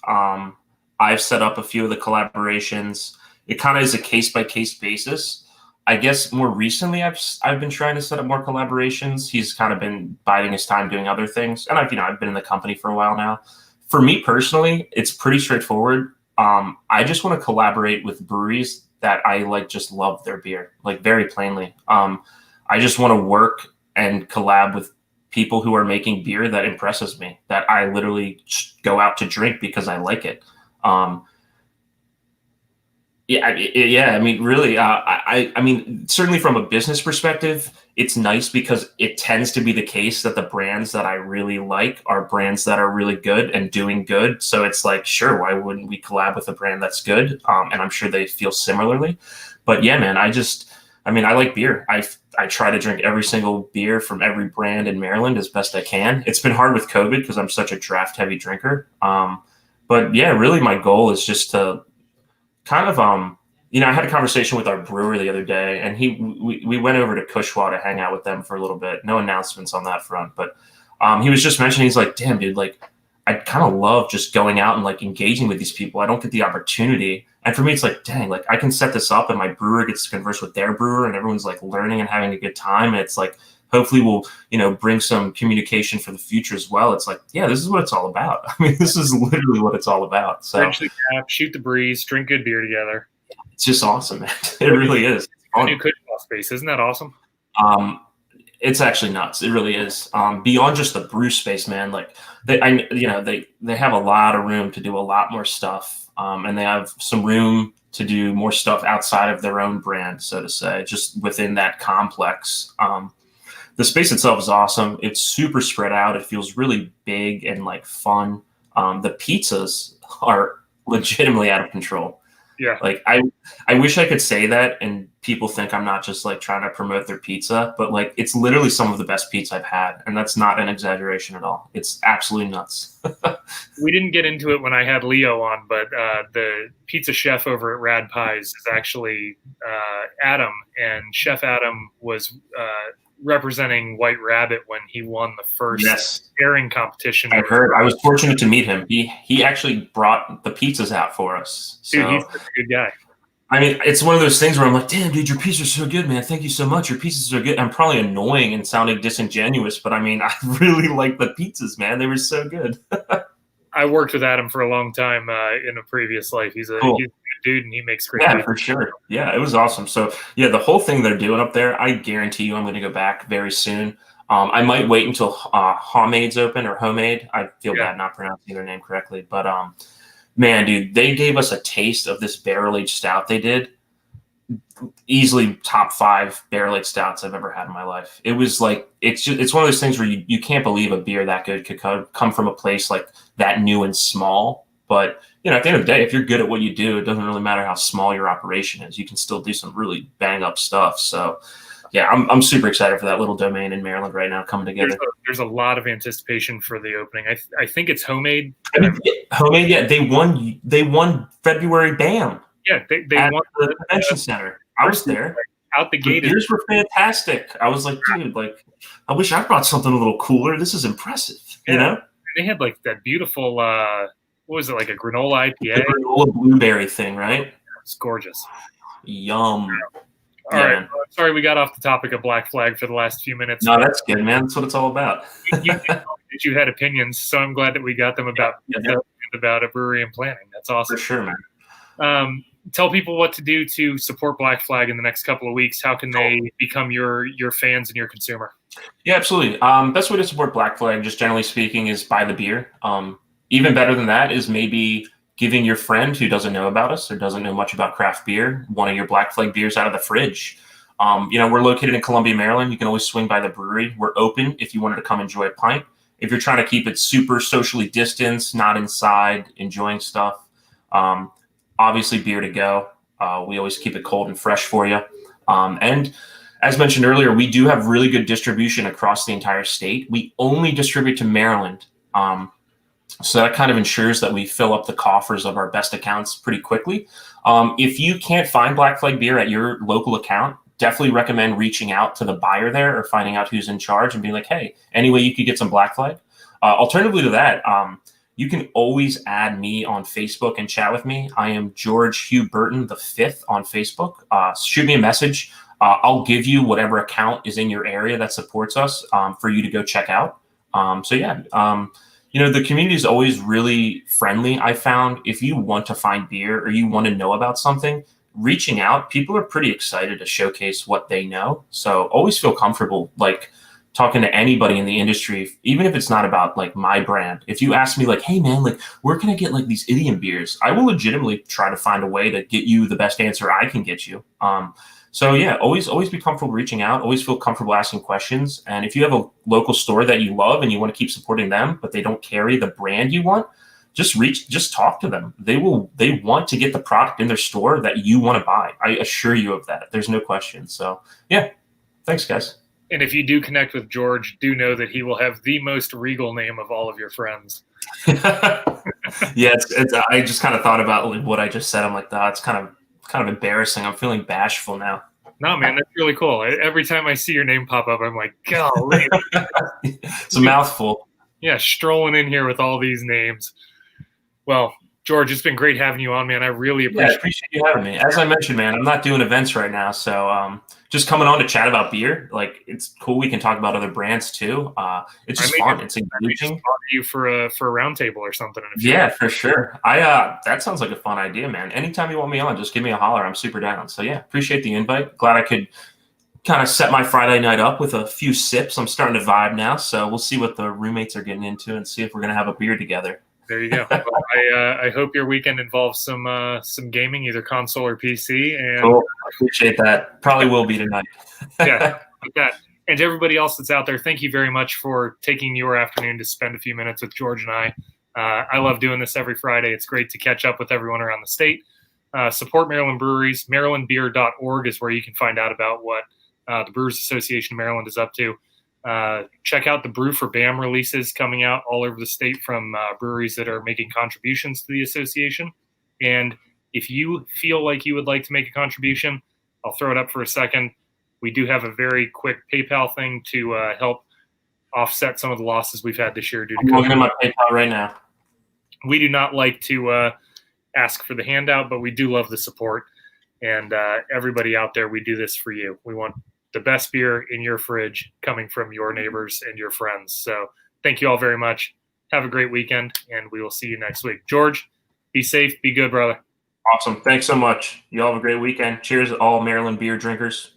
I've set up a few of the collaborations. It kind of is a case-by-case basis. I guess more recently I've been trying to set up more collaborations. He's kind of been biding his time doing other things. And I've been in the company for a while now. For me personally, it's pretty straightforward. I just want to collaborate with breweries that I just love their beer, very plainly. I just want to work and collab with people who are making beer that impresses me, that I literally go out to drink because I like it. Really, certainly from a business perspective, it's nice because it tends to be the case that the brands that I really like are brands that are really good and doing good. So it's sure, why wouldn't we collab with a brand that's good? And I'm sure they feel similarly. But yeah, man, I like beer. I try to drink every single beer from every brand in Maryland as best I can. It's been hard with COVID because I'm such a draft heavy drinker. But yeah, really my goal is just to kind of, I had a conversation with our brewer the other day, and we went over to Cushwa to hang out with them for a little bit. No announcements on that front, but he was just mentioning, he's like, damn, dude, I kind of love just going out and engaging with these people. I don't get the opportunity. And for me, it's dang, I can set this up and my brewer gets to converse with their brewer and everyone's learning and having a good time. And it's hopefully we'll, bring some communication for the future as well. It's yeah, this is what it's all about. This is literally what it's all it's So shoot the breeze, drink good beer together. It's just awesome, man. It really is. New Cushwa space, isn't that awesome? It's actually nuts. It really is. Beyond just the brew space, man. They have a lot of room to do a lot more stuff, and they have some room to do more stuff outside of their own brand, so to say, just within that complex. The space itself is awesome. It's super spread out. It feels really big and fun. The pizzas are legitimately out of control. Yeah. I wish I could say that and people think I'm not just trying to promote their pizza, but it's literally some of the best pizza I've had. And that's not an exaggeration at all. It's absolutely nuts. We didn't get into it when I had Leo on, but the pizza chef over at Rad Pies is actually Adam, and Chef Adam was representing White Rabbit when he won the first pairing competition. I heard. I was fortunate to meet him. He actually brought the pizzas out for us. Dude, he's a good guy. It's one of those things where I'm damn, dude, your pizzas are so good, man. Thank you so much. Your pizzas are good. I'm probably annoying and sounding disingenuous, but I really like the pizzas, man. They were so good. I worked with Adam for a long time in a previous life. He's a good dude, and he makes great pizzas. For sure. Yeah, it was awesome. So yeah, the whole thing they're doing up there, I guarantee you I'm going to go back very soon. I might wait until Homemade's open, or Homemade. I feel bad not pronouncing their name correctly, but man, dude, they gave us a taste of this barrel-aged stout they did. Easily top 5 barrel-aged stouts I've ever had in my life. It was it's one of those things where you can't believe a beer that good could come from a place that new and small. But at the end of the day, if you're good at what you do, it doesn't really matter how small your operation is. You can still do some really bang up stuff. So yeah, I'm super excited for that little domain in Maryland right now coming together. There's a lot of anticipation for the opening. I think it's homemade. I mean, homemade, yeah. They won February BAM. Yeah, they at won the convention center. I was there. Out the gate. The beers were fantastic. I was like, dude, like, I wish I brought something a little cooler. This is impressive, you know? They had like that beautiful, what was it, like a granola IPA? The granola blueberry thing, right? It's gorgeous. Yum. All right. Sorry we got off the topic of Black Flag for the last few minutes. No, that's good, man. That's what it's all about. you had opinions, so I'm glad that we got them about a brewery and planning. That's awesome. For sure, man. Tell people what to do to support Black Flag in the next couple of weeks. How can they become your fans and your consumer? Yeah, absolutely. Best way to support Black Flag, just generally speaking, is buy the beer. Even better than that is maybe giving your friend who doesn't know about us or doesn't know much about craft beer one of your Black Flag beers out of the fridge. We're located in Columbia, Maryland. You can always swing by the brewery. We're open if you wanted to come enjoy a pint. If you're trying to keep it super socially distanced, not inside, enjoying stuff, obviously beer to go. We always keep it cold and fresh for you. And as mentioned earlier, we do have really good distribution across the entire state. We only distribute to Maryland. So that kind of ensures that we fill up the coffers of our best accounts pretty quickly. If you can't find Black Flag beer at your local account, definitely recommend reaching out to the buyer there or finding out who's in charge and being like, hey, any way you could get some Black Flag? Alternatively to that, you can always add me on Facebook and chat with me. I am George Hugh Burton the 5th on Facebook. Shoot me a message. I'll give you whatever account is in your area that supports us for you to go check out. The community is always really friendly. I found if you want to find beer or you want to know about something, reaching out, people are pretty excited to showcase what they know. So always feel comfortable, like talking to anybody in the industry, even if it's not about like my brand. If you ask me like, hey man, like where can I get like these idiom beers? I will legitimately try to find a way to get you the best answer I can get you. Always be comfortable reaching out. Always feel comfortable asking questions. And if you have a local store that you love and you want to keep supporting them, but they don't carry the brand you want, just talk to them. They want to get the product in their store that you want to buy. I assure you of that. There's no question. So yeah, thanks guys. And if you do connect with George, do know that he will have the most regal name of all of your friends. Yeah, I just kind of thought about like what I just said. I'm like, it's kind of embarrassing. I'm feeling bashful now. No, man, that's really cool. Every time I see your name pop up, I'm like, golly. It's a mouthful. Yeah, strolling in here with all these names. Well, George, it's been great having you on, man. I really appreciate you having me. As I mentioned, man, I'm not doing events right now, so just coming on to chat about beer, like it's cool. We can talk about other brands too. It's just fun. It's engaging. You for a roundtable or something. Yeah, for sure. That sounds like a fun idea, man. Anytime you want me on, just give me a holler. I'm super down. So yeah, appreciate the invite. Glad I could kind of set my Friday night up with a few sips. I'm starting to vibe now, so we'll see what the roommates are getting into and see if we're gonna have a beer together. There you go. Well, I hope your weekend involves some gaming, either console or PC. And cool. I appreciate that. Probably will be tonight. Yeah, like that. And to everybody else that's out there, thank you very much for taking your afternoon to spend a few minutes with George and I. I love doing this every Friday. It's great to catch up with everyone around the state. Support Maryland breweries. MarylandBeer.org is where you can find out about what the Brewers Association of Maryland is up to. Check out the Brew for BAM releases coming out all over the state from breweries that are making contributions to the association. And if you feel like you would like to make a contribution, I'll throw it up for a second. We do have a very quick PayPal thing to help offset some of the losses we've had this year due to COVID. I'm looking at my PayPal right now. We do not like to ask for the handout, but we do love the support. And everybody out there, we do this for you. We want the best beer in your fridge coming from your neighbors and your friends. So thank you all very much. Have a great weekend, and we will see you next week. George, be safe. Be good, brother. Awesome. Thanks so much. You all have a great weekend. Cheers to all Maryland beer drinkers.